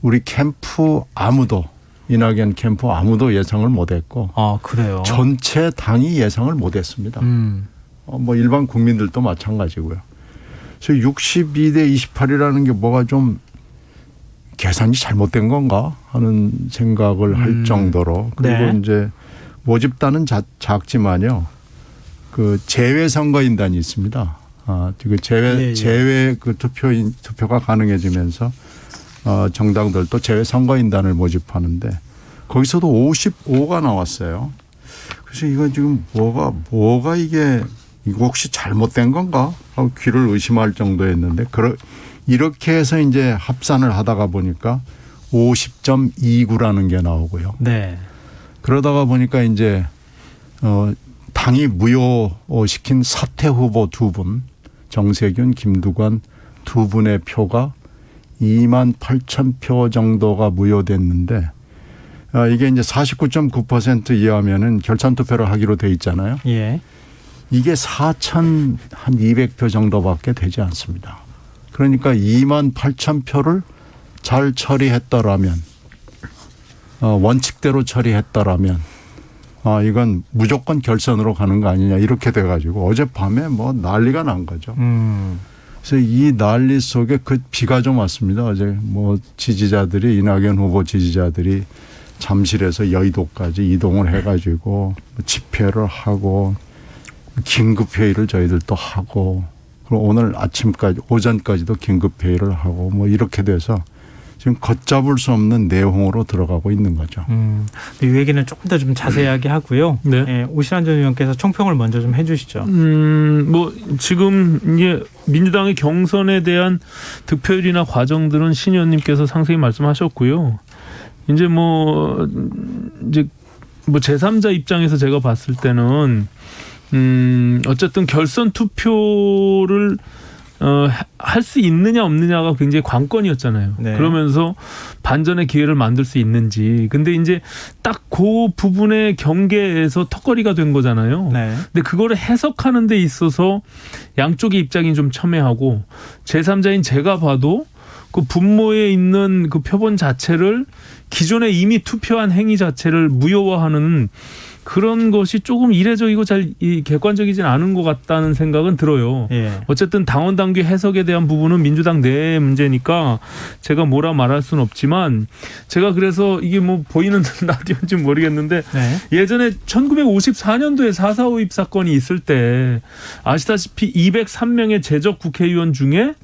우리 캠프 아무도 이낙연 캠프 아무도 예상을 못했고 그래요. 전체 당이 예상을 못했습니다. 일반 국민들도 마찬가지고요. 저 62대 28이라는 게 뭐가 좀 계산이 잘못된 건가 하는 생각을 할 정도로. 그리고 네. 이제 모집단은 작지만요. 그 제외 선거인단이 있습니다. 그 제외 그 투표가 가능해지면서 정당들도 제외 선거인단을 모집하는데 거기서도 55가 나왔어요. 그래서 이건 지금 뭐가 이거 혹시 잘못된 건가 하고 귀를 의심할 정도였는데 이렇게 해서 이제 합산을 하다가 보니까 50.29라는 게 나오고요. 네. 그러다가 보니까 이제 당이 무효시킨 사퇴 후보 2분, 정세균, 김두관 2분의 표가 28,000표 정도가 무효됐는데 이게 이제 49.9% 이하면은 결산 투표를 하기로 돼 있잖아요. 예. 이게 4,200표 정도밖에 되지 않습니다. 그러니까 28,000표를 잘 처리했더라면 원칙대로 처리했더라면 이건 무조건 결선으로 가는 거 아니냐 이렇게 돼가지고 어젯밤에 뭐 난리가 난 거죠. 그래서 이 난리 속에 그 비가 좀 왔습니다. 어제 뭐 지지자들이 이낙연 후보 지지자들이 잠실에서 여의도까지 이동을 해가지고 집회를 하고 긴급회의를 저희들도 하고 그리고 오늘 아침까지 오전까지도 긴급회의를 하고 뭐 이렇게 돼서 지금 걷잡을 수 없는 내용으로 들어가고 있는 거죠. 이 얘기는 조금 더 좀 자세하게 하고요. 네. 예, 오신환 전 의원께서 총평을 먼저 좀 해주시죠. 뭐 지금 이제 민주당의 경선에 대한 득표율이나 과정들은 신 의원님께서 상세히 말씀하셨고요. 이제 뭐 제3자 입장에서 제가 봤을 때는 어쨌든 결선 투표를 할 수 있느냐 없느냐가 굉장히 관건이었잖아요. 네. 그러면서 반전의 기회를 만들 수 있는지. 근데 이제 딱 그 부분의 경계에서 턱걸이가 된 거잖아요. 네. 근데 그거를 해석하는 데 있어서 양쪽의 입장이 좀 첨예하고 제3자인 제가 봐도 그 분모에 있는 그 표본 자체를 기존에 이미 투표한 행위 자체를 무효화하는 그런 것이 조금 이례적이고 잘 객관적이진 않은 것 같다는 생각은 들어요. 예. 어쨌든 당원 당규 해석에 대한 부분은 민주당 내의 문제니까 제가 뭐라 말할 수는 없지만 제가 그래서 이게 뭐 보이는 라디오인지 모르겠는데 네. 예전에 1954년도에 4.4 오입 사건이 있을 때 아시다시피 203명의 재적 국회의원 중에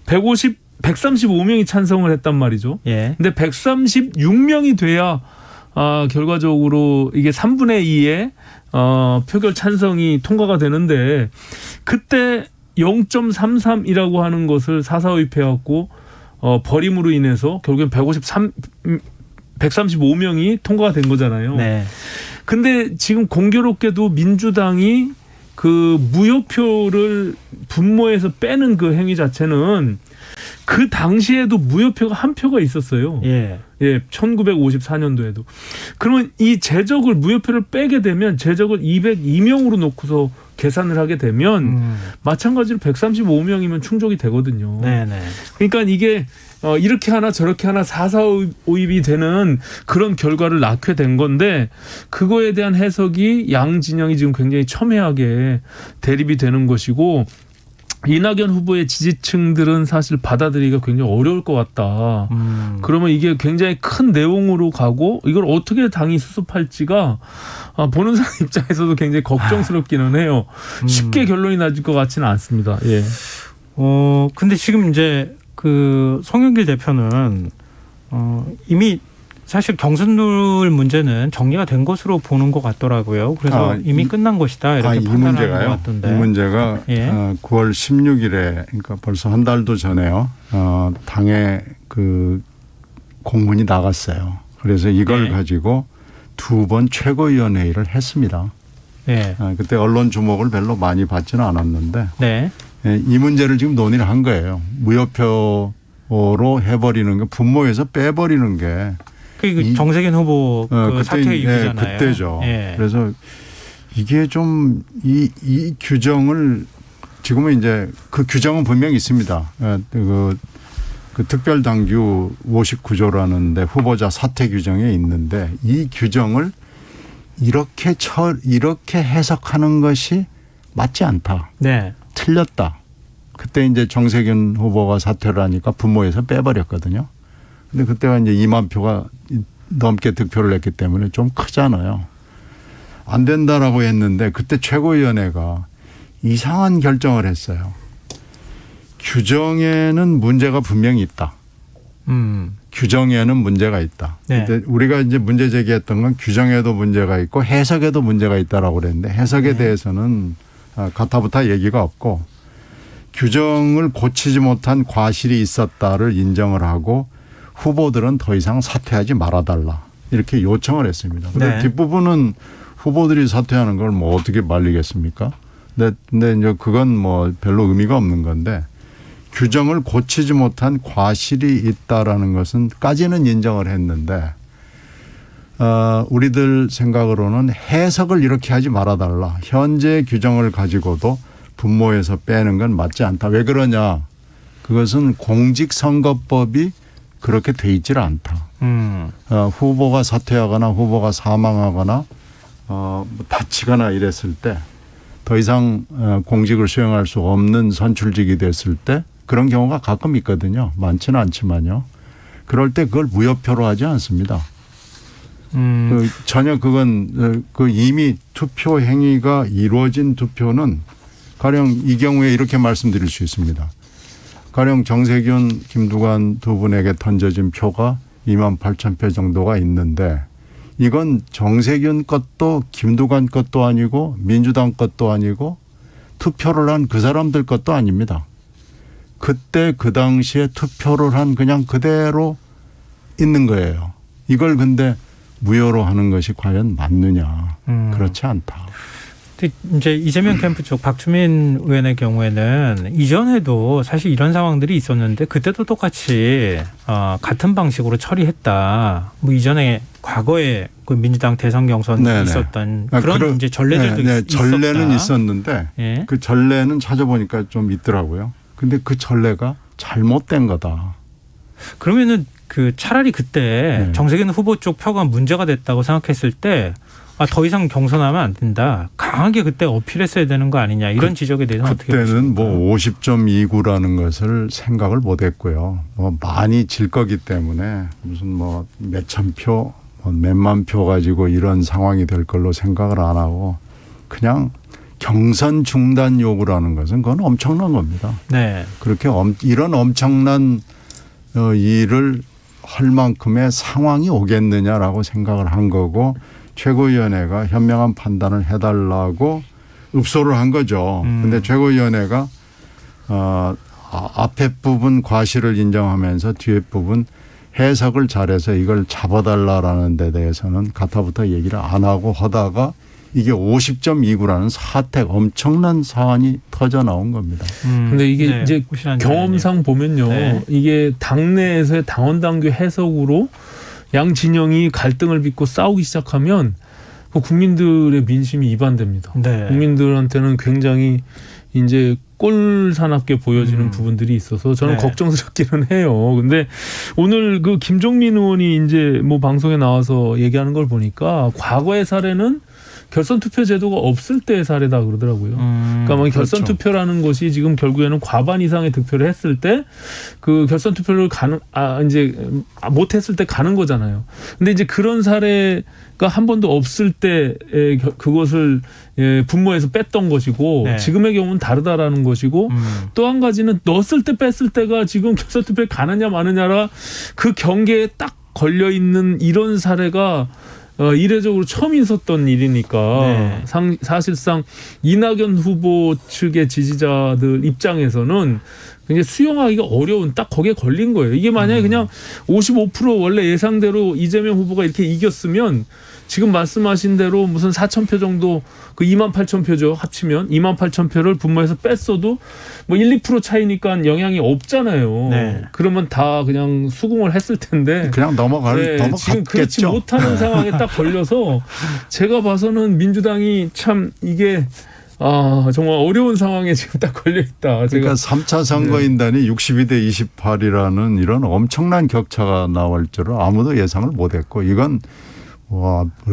135명이 찬성을 했단 말이죠. 예. 근데 136명이 돼야 결과적으로 이게 3분의 2의 표결 찬성이 통과가 되는데 그때 0.33이라고 하는 것을 4.4 오입해갖고 버림으로 인해서 결국엔 135명이 통과가 된 거잖아요. 네. 근데 지금 공교롭게도 민주당이 그 무효표를 분모에서 빼는 그 행위 자체는 그 당시에도 무효표가 한 표가 있었어요. 예. 예, 1954년도에도. 그러면 이 재적을 무효표를 빼게 되면 재적을 202명으로 놓고서 계산을 하게 되면 마찬가지로 135명이면 충족이 되거든요. 네네. 그러니까 이게 이렇게 하나 저렇게 하나 4.4 오입이 되는 그런 결과를 낳게 된 건데 그거에 대한 해석이 양 진영이 지금 굉장히 첨예하게 대립이 되는 것이고 이낙연 후보의 지지층들은 사실 받아들이기가 굉장히 어려울 것 같다. 그러면 이게 굉장히 큰 내용으로 가고 이걸 어떻게 당이 수습할지가 보는 사람 입장에서도 굉장히 걱정스럽기는 해요. 쉽게 결론이 나질 것 같지는 않습니다. 예. 근데 지금 이제 그 송영길 대표는 이미 사실 경선룰 문제는 정리가 된 것으로 보는 것 같더라고요. 그래서 이미 끝난 것이다 이렇게 판단하는 것 같던데. 이 문제가 예. 9월 16일에 그러니까 벌써 한 달도 전에요. 당에 그 공문이 나갔어요. 그래서 이걸 네. 가지고 2번 최고위원회의를 했습니다. 네. 그때 언론 주목을 별로 많이 받지는 않았는데 네. 이 문제를 지금 논의를 한 거예요. 무효표로 해버리는 게 분모에서 빼버리는 게 그 정세균 후보 그 사퇴 이유잖아요. 그때죠. 예. 그래서 이게 좀 이 규정을 지금은 이제 그 규정은 분명히 있습니다. 그 특별당규 59조라는데 후보자 사퇴 규정에 있는데 이 규정을 이렇게 해석하는 것이 맞지 않다. 네. 틀렸다. 그때 이제 정세균 후보가 사퇴를 하니까 분모에서 빼버렸거든요. 근데 그때가 이제 2만 표가 넘게 득표를 했기 때문에 좀 크잖아요. 안 된다라고 했는데 그때 최고위원회가 이상한 결정을 했어요. 규정에는 문제가 분명히 있다. 규정에는 문제가 있다. 네. 근데 우리가 이제 문제 제기했던 건 규정에도 문제가 있고 해석에도 문제가 있다라고 그랬는데 해석에 네. 대해서는 가타부타 얘기가 없고 규정을 고치지 못한 과실이 있었다를 인정을 하고 후보들은 더 이상 사퇴하지 말아달라 이렇게 요청을 했습니다. 그런데 네. 뒷부분은 후보들이 사퇴하는 걸 뭐 어떻게 말리겠습니까? 근데 이제 그건 뭐 별로 의미가 없는 건데 규정을 고치지 못한 과실이 있다라는 것은까지는 인정을 했는데 우리들 생각으로는 해석을 이렇게 하지 말아달라. 현재 규정을 가지고도 분모에서 빼는 건 맞지 않다. 왜 그러냐? 그것은 공직선거법이 그렇게 돼 있질 않다. 후보가 사퇴하거나 후보가 사망하거나 다치거나 이랬을 때 더 이상 공직을 수행할 수 없는 선출직이 됐을 때 그런 경우가 가끔 있거든요. 많지는 않지만요. 그럴 때 그걸 무효표로 하지 않습니다. 전혀 그건 이미 투표 행위가 이루어진 투표는 가령 이 경우에 이렇게 말씀드릴 수 있습니다. 가령 정세균, 김두관 두 분에게 던져진 표가 2만 8천 표 정도가 있는데 이건 정세균 것도 김두관 것도 아니고 민주당 것도 아니고 투표를 한 그 사람들 것도 아닙니다. 그때 그 당시에 투표를 한 그냥 그대로 있는 거예요. 이걸 근데 무효로 하는 것이 과연 맞느냐. 그렇지 않다. 이제 이재명 캠프 쪽 박주민 의원의 경우에는 이전에도 사실 이런 상황들이 있었는데 그때도 똑같이 같은 방식으로 처리했다. 뭐 이전에 과거에 그 민주당 대선 경선 있었던 그런 이제 전례들도 있었다. 전례는 있었는데 예. 그 전례는 찾아보니까 좀 있더라고요. 근데 그 전례가 잘못된 거다. 그러면은 그 차라리 그때 정세균 후보 쪽 표가 문제가 됐다고 생각했을 때 더 이상 경선하면 안 된다. 강하게 그때 어필했어야 되는 거 아니냐. 이런 지적에 대해서는 어떻게 보십니까? 그때는 뭐 50.29라는 것을 생각을 못 했고요. 뭐 많이 질 거기 때문에 무슨 뭐 몇천 표, 몇만 표 가지고 이런 상황이 될 걸로 생각을 안 하고 그냥 경선 중단 요구라는 것은 그건 엄청난 겁니다. 네. 그렇게 이런 엄청난 일을 할 만큼의 상황이 오겠느냐라고 생각을 한 거고 최고위원회가 현명한 판단을 해달라고 읍소를 한 거죠. 그런데 최고위원회가 앞에 부분 과실을 인정하면서 뒤에 부분 해석을 잘해서 이걸 잡아달라라는 데 대해서는 가타부터 얘기를 안 하고 하다가 이게 50.29라는 사택 엄청난 사안이 터져 나온 겁니다. 근데 이게 이제 경험상 보면요. 이게 당내에서의 당원당규 해석으로 양 진영이 갈등을 빚고 싸우기 시작하면 국민들의 민심이 이반됩니다. 국민들한테는 굉장히 이제 꼴사납게 보여지는 부분들이 있어서 저는 걱정스럽기는 해요. 근데 오늘 그 김종민 의원이 이제 뭐 방송에 나와서 얘기하는 걸 보니까 과거의 사례는 결선 투표 제도가 없을 때의 사례다 그러더라고요. 그러니까 뭐 결선 투표라는 것이 지금 결국에는 과반 이상의 득표를 했을 때 그 결선 투표를 이제 못 했을 때 가는 거잖아요. 근데 이제 그런 사례가 한 번도 없을 때 그것을 분모에서 뺐던 것이고 지금의 경우는 다르다라는 것이고 또 한 가지는 넣었을 때 뺐을 때가 지금 결선 투표에 가느냐 마느냐라 그 경계에 딱 걸려 있는 이런 사례가 이례적으로 처음 있었던 일이니까 사실상 이낙연 후보 측의 지지자들 입장에서는 굉장히 수용하기가 어려운 딱 거기에 걸린 거예요. 이게 만약에 그냥 55% 원래 예상대로 이재명 후보가 이렇게 이겼으면 지금 말씀하신 대로 무슨 4,000표 정도 그 28,000표죠. 합치면 28,000표를 분모해서 뺐어도 뭐 1, 2% 차이니까 영향이 없잖아요. 그러면 다 그냥 수긍을 했을 텐데 그냥 넘어갔겠죠. 지금 그렇지 못하는 상황에 딱 걸려서 제가 봐서는 민주당이 참 이게 정말 어려운 상황에 지금 딱 걸려 있다. 그러니까 3차 선거인단이 62대 28이라는 이런 엄청난 격차가 나올 줄을 아무도 예상을 못했고 이건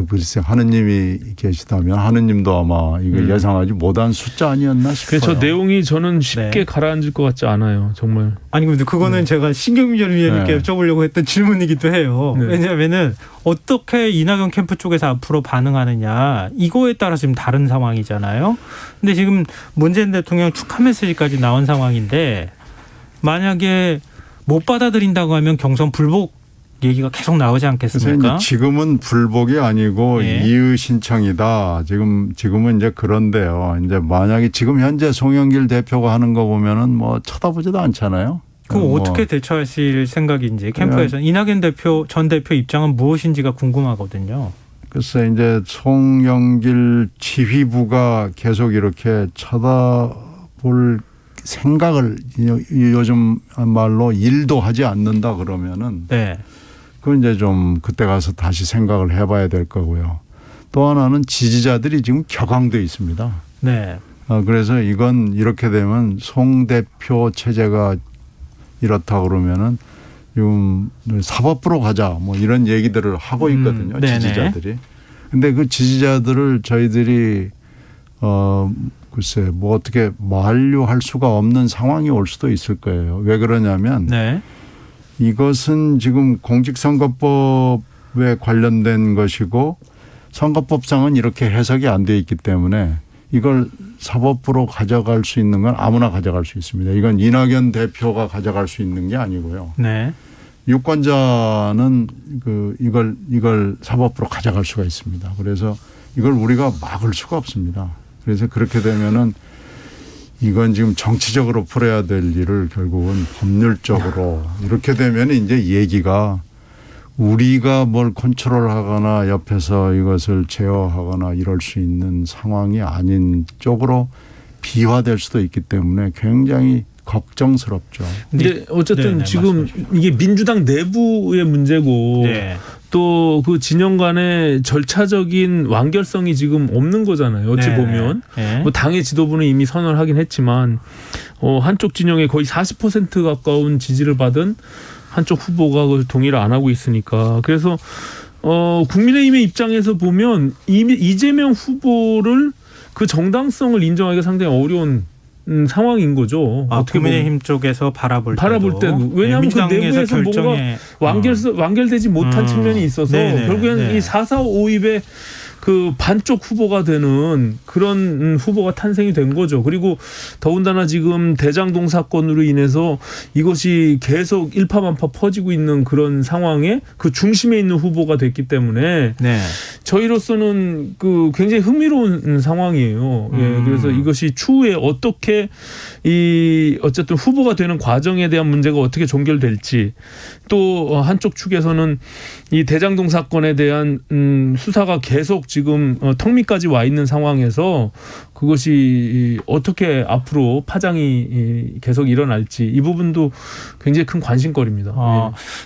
글쎄 하느님이 계시다면 하느님도 아마 이거 예상하지 못한 숫자 아니었나 싶어요. 그래서 내용이 저는 쉽게 네. 가라앉을 것 같지 않아요. 정말. 아니 근데 그거는 제가 신경민 위원님께 네. 여쭤보려고 했던 질문이기도 해요. 네. 왜냐하면은 어떻게 이낙연 캠프 쪽에서 앞으로 반응하느냐 이거에 따라 지금 다른 상황이잖아요. 근데 지금 문재인 대통령 축하 메시지까지 나온 상황인데 만약에 못 받아들인다고 하면 경선 불복 얘기가 계속 나오지 그래서 않겠습니까? 이제 지금은 불복이 아니고 예. 이의 신청이다. 지금은 이제 그런데요. 이제 만약에 지금 현재 송영길 대표가 하는 거 보면은 뭐 쳐다보지도 않잖아요. 그럼 뭐 어떻게 대처하실 생각인지 캠프에서는 이낙연 전 대표 입장은 무엇인지가 궁금하거든요. 글쎄 이제 송영길 지휘부가 계속 이렇게 쳐다볼 생각을 요즘 말로 일도 하지 않는다 그러면은 네. 그건 이제 좀 그때 가서 다시 생각을 해봐야 될 거고요. 또 하나는 지지자들이 지금 격앙돼 있습니다. 네. 그래서 이건 이렇게 되면 송 대표 체제가 이렇다 그러면은 지금 사법부로 가자 뭐 이런 얘기들을 하고 있거든요. 네네. 지지자들이. 근데 그 지지자들을 저희들이 글쎄 뭐 어떻게 만류할 수가 없는 상황이 올 수도 있을 거예요. 왜 그러냐면 네. 이것은 지금 공직선거법에 관련된 것이고 선거법상은 이렇게 해석이 안 돼 있기 때문에 이걸 사법부로 가져갈 수 있는 건 아무나 가져갈 수 있습니다. 이건 이낙연 대표가 가져갈 수 있는 게 아니고요. 네. 유권자는 이걸 사법부로 가져갈 수가 있습니다. 그래서 이걸 우리가 막을 수가 없습니다. 그래서 그렇게 되면은 이건 지금 정치적으로 풀어야 될 일을 결국은 법률적으로 이렇게 되면 이제 얘기가 우리가 뭘 컨트롤하거나 옆에서 이것을 제어하거나 이럴 수 있는 상황이 아닌 쪽으로 비화될 수도 있기 때문에 굉장히 걱정스럽죠. 근데 어쨌든 네네, 지금 말씀하십시오. 이게 민주당 내부의 문제고 네. 또 그 진영 간의 절차적인 완결성이 지금 없는 거잖아요. 어찌 네. 보면 네. 뭐 당의 지도부는 이미 선언을 하긴 했지만 한쪽 진영에 거의 40% 가까운 지지를 받은 한쪽 후보가 그걸 동의를 안 하고 있으니까 그래서 국민의힘의 입장에서 보면 이미 이재명 후보를 그 정당성을 인정하기가 상당히 어려운 상황인 거죠. 어떻게 국민의힘 쪽에서 바라볼 때도. 왜냐하면 그 내부에서 뭔가 완결되지 못한 측면이 있어서 네네. 결국엔 네. 이 4.4.5입의 그 반쪽 후보가 되는 그런 후보가 탄생이 된 거죠. 그리고 더군다나 지금 대장동 사건으로 인해서 이것이 계속 일파만파 퍼지고 있는 그런 상황에 그 중심에 있는 후보가 됐기 때문에 네. 저희로서는 그 굉장히 흥미로운 상황이에요. 예, 그래서 이것이 추후에 어떻게 이 어쨌든 후보가 되는 과정에 대한 문제가 어떻게 종결될지 또 한쪽 측에서는 이 대장동 사건에 대한 수사가 계속 지금 턱 밑까지 와 있는 상황에서 그것이 어떻게 앞으로 파장이 계속 일어날지 이 부분도 굉장히 큰 관심거리입니다.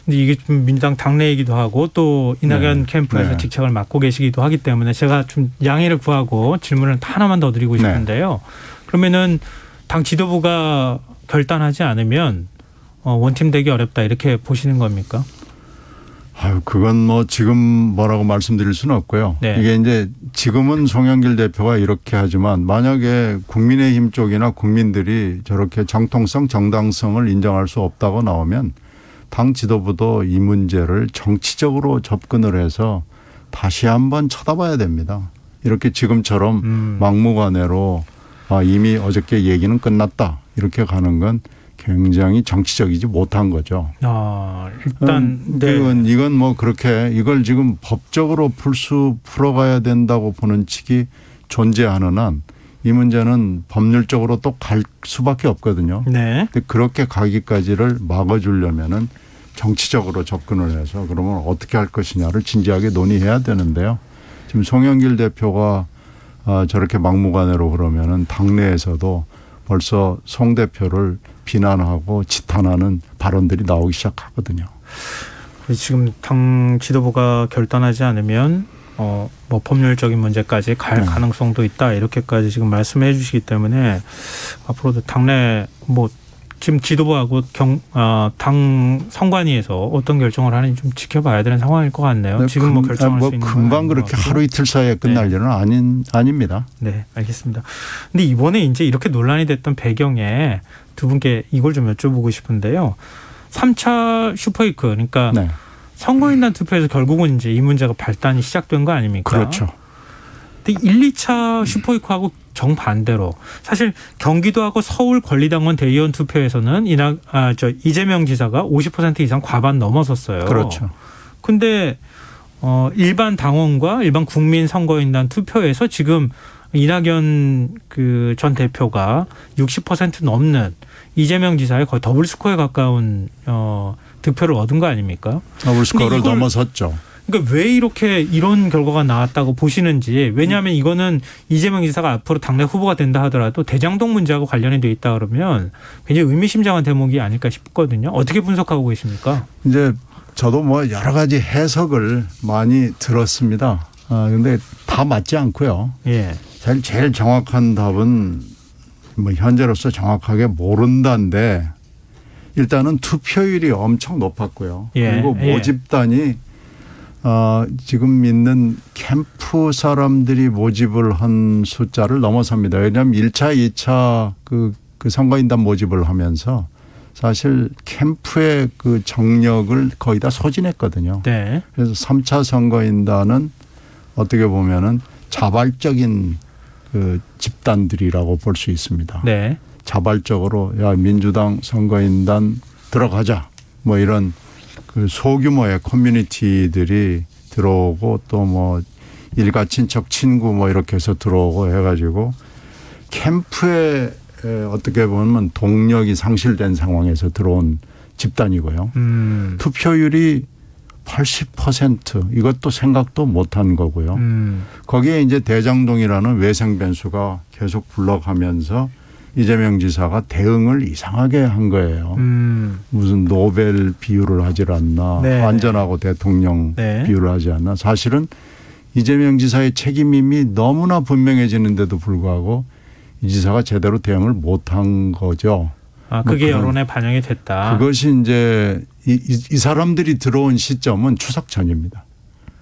근데 이게 좀 민주당 당내이기도 하고 또 이낙연 캠프에서 직책을 맡고 계시기도 하기 때문에 제가 좀 양해를 구하고 질문을 하나만 더 드리고 싶은데요. 그러면은 당 지도부가 결단하지 않으면 원팀 되기 어렵다 이렇게 보시는 겁니까? 그건 뭐 지금 뭐라고 말씀드릴 수는 없고요. 네. 이게 이제 지금은 송영길 대표가 이렇게 하지만 만약에 국민의힘 쪽이나 국민들이 저렇게 정통성, 정당성을 인정할 수 없다고 나오면 당 지도부도 이 문제를 정치적으로 접근을 해서 다시 한번 쳐다봐야 됩니다. 이렇게 지금처럼 막무가내로 이미 어저께 얘기는 끝났다 이렇게 가는 건 굉장히 정치적이지 못한 거죠. 일단 이건 뭐 그렇게 이걸 지금 법적으로 풀어가야 된다고 보는 측이 존재하는 한 이 문제는 법률적으로 또 갈 수밖에 없거든요. 네. 근데 그렇게 가기까지를 막아주려면은 정치적으로 접근을 해서 그러면 어떻게 할 것이냐를 진지하게 논의해야 되는데요. 지금 송영길 대표가 저렇게 막무가내로 그러면은 당내에서도 벌써 송 대표를 비난하고 지탄하는 발언들이 나오기 시작하거든요. 지금 당 지도부가 결단하지 않으면 뭐 법률적인 문제까지 갈 가능성도 있다 이렇게까지 지금 말씀해 주시기 때문에 앞으로도 당내 뭐 지금 지도부하고 당 선관위에서 어떤 결정을 하는지 좀 지켜봐야 되는 상황일 것 같네요. 지금 뭐 결정할 수 있는 건 금방 아닌 그렇게 것 같고. 하루 이틀 사이에 끝날 일은 아닙니다. 네, 알겠습니다. 근데 이번에 이제 이렇게 논란이 됐던 배경에 두 분께 이걸 좀 여쭤보고 싶은데요. 3차 슈퍼위크, 그러니까 네. 선거인단 투표에서 결국은 이제 이 문제가 발단이 시작된 거 아닙니까? 그렇죠. 근데 1, 2차 슈퍼위크하고 정반대로 사실 경기도하고 서울 권리당원 대의원 투표에서는 이재명 지사가 50% 이상 과반 넘어섰어요. 그렇죠. 근데 일반 당원과 일반 국민 선거인단 투표에서 지금 이낙연 그 전 대표가 60% 넘는 이재명 지사의 거의 더블 스코어에 가까운 득표를 얻은 거 아닙니까? 더블 스코어를 이걸 넘어섰죠. 그러니까 왜 이렇게 이런 결과가 나왔다고 보시는지. 왜냐하면 이거는 이재명 지사가 앞으로 당내 후보가 된다 하더라도 대장동 문제하고 관련이 돼 있다 그러면 굉장히 의미심장한 대목이 아닐까 싶거든요. 어떻게 분석하고 계십니까? 이제 저도 뭐 여러 가지 해석을 많이 들었습니다. 근데 다 맞지 않고요. 예. 제일 정확한 답은 뭐 현재로서 정확하게 모른다인데 일단은 투표율이 엄청 높았고요. 예. 그리고 모집단이 지금 있는 캠프 사람들이 모집을 한 숫자를 넘어섭니다. 왜냐하면 1차, 2차 그 선거인단 모집을 하면서 사실 캠프의 그 정력을 거의 다 소진했거든요. 네. 그래서 3차 선거인단은 어떻게 보면은 자발적인 그 집단들이라고 볼 수 있습니다. 네. 자발적으로 야 민주당 선거인단 들어가자 뭐 이런 그 소규모의 커뮤니티들이 들어오고 또 뭐 일가 친척 친구 뭐 이렇게 해서 들어오고 해가지고 캠프에 어떻게 보면 동력이 상실된 상황에서 들어온 집단이고요. 투표율이 80% 이것도 생각도 못한 거고요. 거기에 이제 대장동이라는 외생 변수가 계속 굴러가면서 이재명 지사가 대응을 이상하게 한 거예요. 무슨 노벨 비유를 하질 않나. 네. 안전하고 대통령 네. 비유를 하지 않나. 사실은 이재명 지사의 책임임이 너무나 분명해지는데도 불구하고 이 지사가 제대로 대응을 못한 거죠. 그게 뭐 여론에 반영이 됐다. 그것이 이제 이 사람들이 들어온 시점은 추석 전입니다.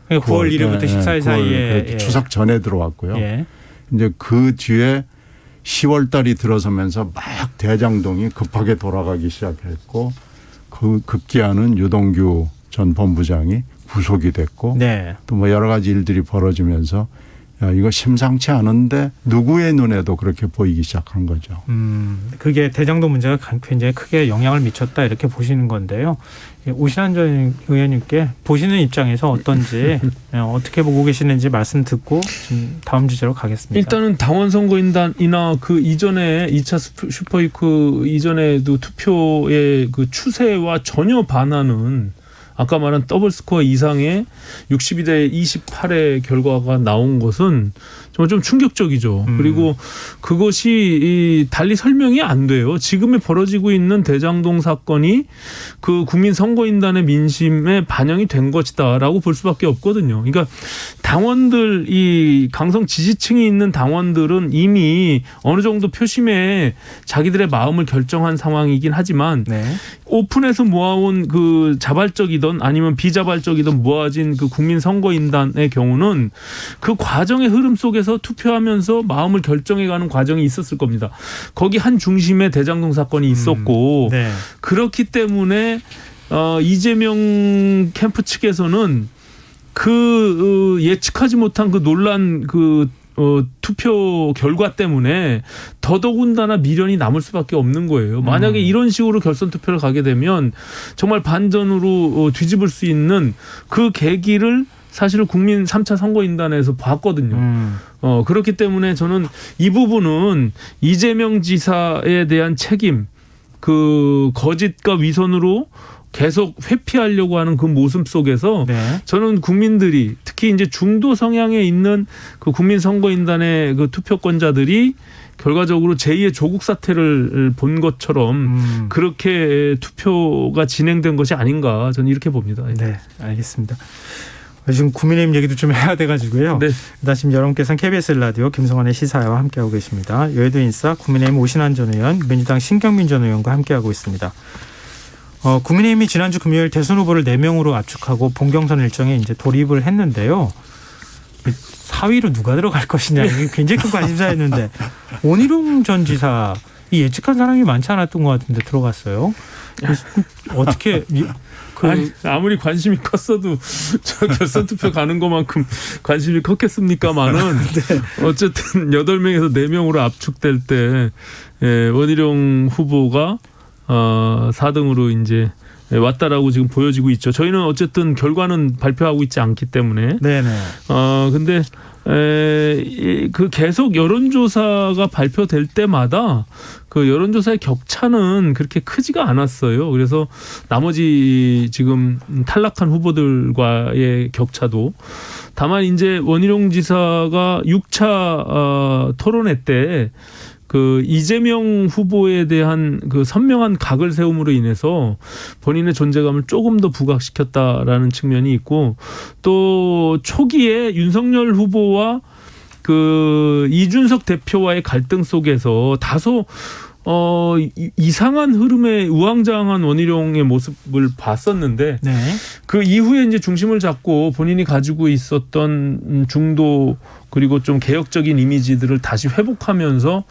그러니까 9월 1일부터 14일 사이에. 예. 추석 전에 들어왔고요. 예. 이제 그 뒤에 10월 달이 들어서면서 막 대장동이 급하게 돌아가기 시작했고 그 급기야는 유동규 전 본부장이 구속이 됐고 네. 또 뭐 여러 가지 일들이 벌어지면서 야, 이거 심상치 않은데 누구의 눈에도 그렇게 보이기 시작한 거죠. 그게 대장동 문제가 굉장히 크게 영향을 미쳤다 이렇게 보시는 건데요. 오신환 전 의원님께 보시는 입장에서 어떤지 어떻게 보고 계시는지 말씀 듣고 좀 다음 주제로 가겠습니다. 일단은 당원 선거인단이나 그 이전에 2차 슈퍼위크 이전에도 투표의 그 추세와 전혀 반하는 아까 말한 더블 스코어 이상의 62대 28의 결과가 나온 것은 정말 좀 충격적이죠. 그리고 그것이 달리 설명이 안 돼요. 지금에 벌어지고 있는 대장동 사건이 그 국민 선거인단의 민심에 반영이 된 것이다라고 볼 수밖에 없거든요. 그러니까 당원들 이 강성 지지층이 있는 당원들은 이미 어느 정도 표심에 자기들의 마음을 결정한 상황이긴 하지만 네. 오픈해서 모아온 그 자발적이든 아니면 비자발적이든 모아진 그 국민 선거인단의 경우는 그 과정의 흐름 속에서 투표하면서 마음을 결정해가는 과정이 있었을 겁니다. 거기 한 중심에 대장동 사건이 있었고 네. 그렇기 때문에 이재명 캠프 측에서는 그 예측하지 못한 그 논란 투표 결과 때문에 더더군다나 미련이 남을 수밖에 없는 거예요. 만약에 이런 식으로 결선 투표를 가게 되면 정말 반전으로 뒤집을 수 있는 그 계기를 사실은 국민 3차 선거인단에서 봤거든요. 그렇기 때문에 저는 이 부분은 이재명 지사에 대한 책임, 그 거짓과 위선으로 계속 회피하려고 하는 그 모습 속에서 네. 저는 국민들이 특히 이제 중도 성향에 있는 그 국민 선거인단의 그 투표권자들이 결과적으로 제2의 조국 사태를 본 것처럼 그렇게 투표가 진행된 것이 아닌가 저는 이렇게 봅니다. 네, 알겠습니다. 지금 국민의힘 얘기도 좀 해야 돼가지고요. 네. 일단 지금 여러분께서는 KBS 라디오 김성환의 시사와 함께하고 계십니다. 여의도 인싸 국민의힘 오신환 전 의원, 민주당 신경민 전 의원과 함께하고 있습니다. 국민의힘이 지난주 금요일 대선 후보를 4명으로 압축하고 본경선 일정에 이제 돌입을 했는데요. 4위로 누가 들어갈 것이냐 이게 굉장히 큰 관심사였는데 원희룡 전 지사 이 예측한 사람이 많지 않았던 것 같은데 들어갔어요. 어떻게 아니, 아무리 관심이 컸어도 저 결선 투표 가는 것만큼 관심이 컸겠습니까마는 네. 어쨌든 8명에서 4명으로 압축될 때 원희룡 후보가 4등으로 이제 왔다라고 지금 보여지고 있죠. 저희는 어쨌든 결과는 발표하고 있지 않기 때문에. 네네. 근데 그 계속 여론조사가 발표될 때마다 그 여론조사의 격차는 그렇게 크지가 않았어요. 그래서 나머지 지금 탈락한 후보들과의 격차도 다만 이제 원희룡 지사가 6차 토론회 때 그 이재명 후보에 대한 그 선명한 각을 세움으로 인해서 본인의 존재감을 조금 더 부각시켰다라는 측면이 있고 또 초기에 윤석열 후보와 그 이준석 대표와의 갈등 속에서 다소 이상한 흐름의 우왕좌왕한 원희룡의 모습을 봤었는데 네. 그 이후에 이제 중심을 잡고 본인이 가지고 있었던 중도 그리고 좀 개혁적인 이미지들을 다시 회복하면서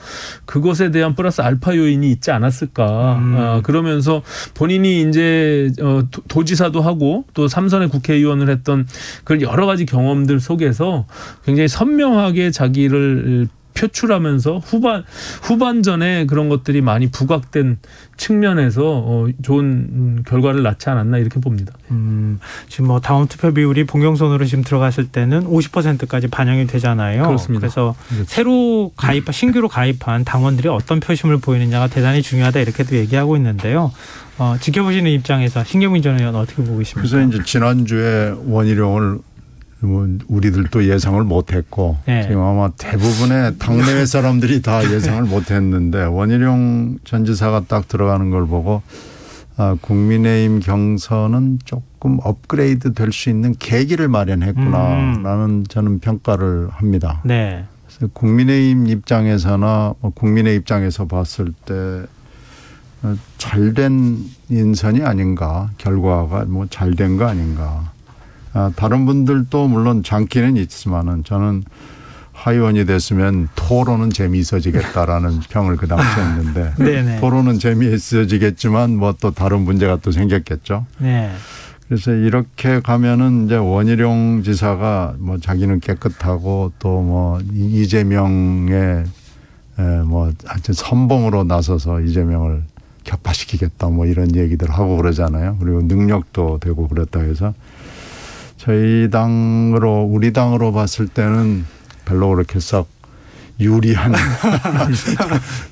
그것에 대한 플러스 알파 요인이 있지 않았을까. 그러면서 본인이 이제 도지사도 하고 또 3선의 국회의원을 했던 그런 여러 가지 경험들 속에서 굉장히 선명하게 자기를 표출하면서 후반전에 그런 것들이 많이 부각된 측면에서 좋은 결과를 낳지 않았나 이렇게 봅니다. 지금 뭐 다운 투표 비율이 본경선으로 지금 들어갔을 때는 50%까지 반영이 되잖아요. 그렇습니다. 그래서 새로 신규로 가입한 당원들이 어떤 표심을 보이느냐가 대단히 중요하다 이렇게도 얘기하고 있는데요. 지켜보시는 입장에서 신경민 전 의원 어떻게 보고 계십니까? 그래서 이제 지난주에 원희룡을 우리들도 예상을 못했고 네. 지금 아마 대부분의 당내외 사람들이 다 예상을 못했는데 원희룡 전 지사가 딱 들어가는 걸 보고 국민의힘 경선은 조금 업그레이드 될 수 있는 계기를 마련했구나라는 저는 평가를 합니다. 네. 그래서 국민의힘 입장에서나 국민의 입장에서 봤을 때 잘된 인선이 아닌가, 결과가 뭐 잘된 거 아닌가. 다른 분들도 물론 장기는 있지만은 저는 하의원이 됐으면 토론은 재미있어지겠다라는 평을 그 당시에 했는데 네네. 토론은 재미있어지겠지만 뭐 또 다른 문제가 또 생겼겠죠. 네. 그래서 이렇게 가면은 이제 원희룡 지사가 뭐 자기는 깨끗하고 또 뭐 이재명의 뭐 하여튼 선봉으로 나서서 이재명을 격파시키겠다 뭐 이런 얘기들 하고 그러잖아요. 그리고 능력도 되고 그렇다 해서 우리 당으로 봤을 때는 별로 그렇게 썩 유리한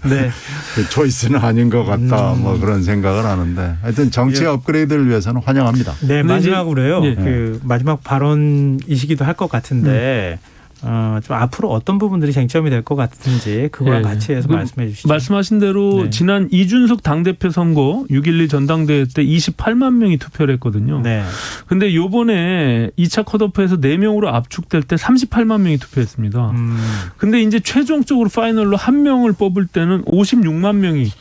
네. 그 초이스는 아닌 것 같다. 뭐 그런 생각을 하는데 하여튼 정치 업그레이드를 위해서는 환영합니다. 네, 마지막으로요. 네. 그 마지막 발언이시기도 할 것 같은데 좀 앞으로 어떤 부분들이 쟁점이 될 것 같은지 그거랑 네. 같이 해서 말씀해 주시죠. 말씀하신 대로 네. 지난 이준석 당대표 선거 6.12 전당대회 때 28만 명이 투표를 했거든요. 네. 근데 요번에 2차 컷오프에서 4명으로 압축될 때 38만 명이 투표했습니다. 근데 이제 최종적으로 파이널로 한 명을 뽑을 때는 56만 명이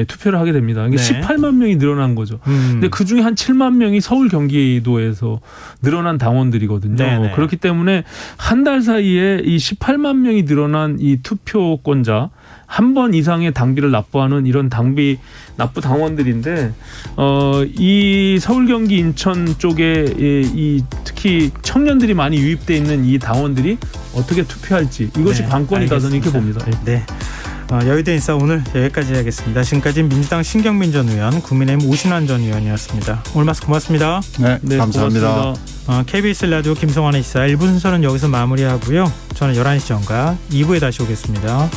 투표를 하게 됩니다. 이게 네. 18만 명이 늘어난 거죠. 근데 그중에 한 7만 명이 서울 경기도에서 늘어난 당원들이거든요. 네네. 그렇기 때문에 한 달 사이에 이 18만 명이 늘어난 이 투표권자 한 번 이상의 당비를 납부하는 이런 당비 납부 당원들인데 이 서울 경기 인천 쪽에 이 특히 청년들이 많이 유입돼 있는 이 당원들이 어떻게 투표할지 이것이 네, 관건이다 저는 이렇게 알겠습니다. 봅니다. 네. 여의도 인싸 오늘 여기까지 하겠습니다. 지금까지 민주당 신경민 전 의원, 국민의힘 오신환 전 의원이었습니다. 오늘 말씀 고맙습니다. 네, 감사합니다. 고맙습니다. KBS 라디오 김성환의 시사 1부 순서는 여기서 마무리하고요. 저는 11시 전과 2부에 다시 오겠습니다.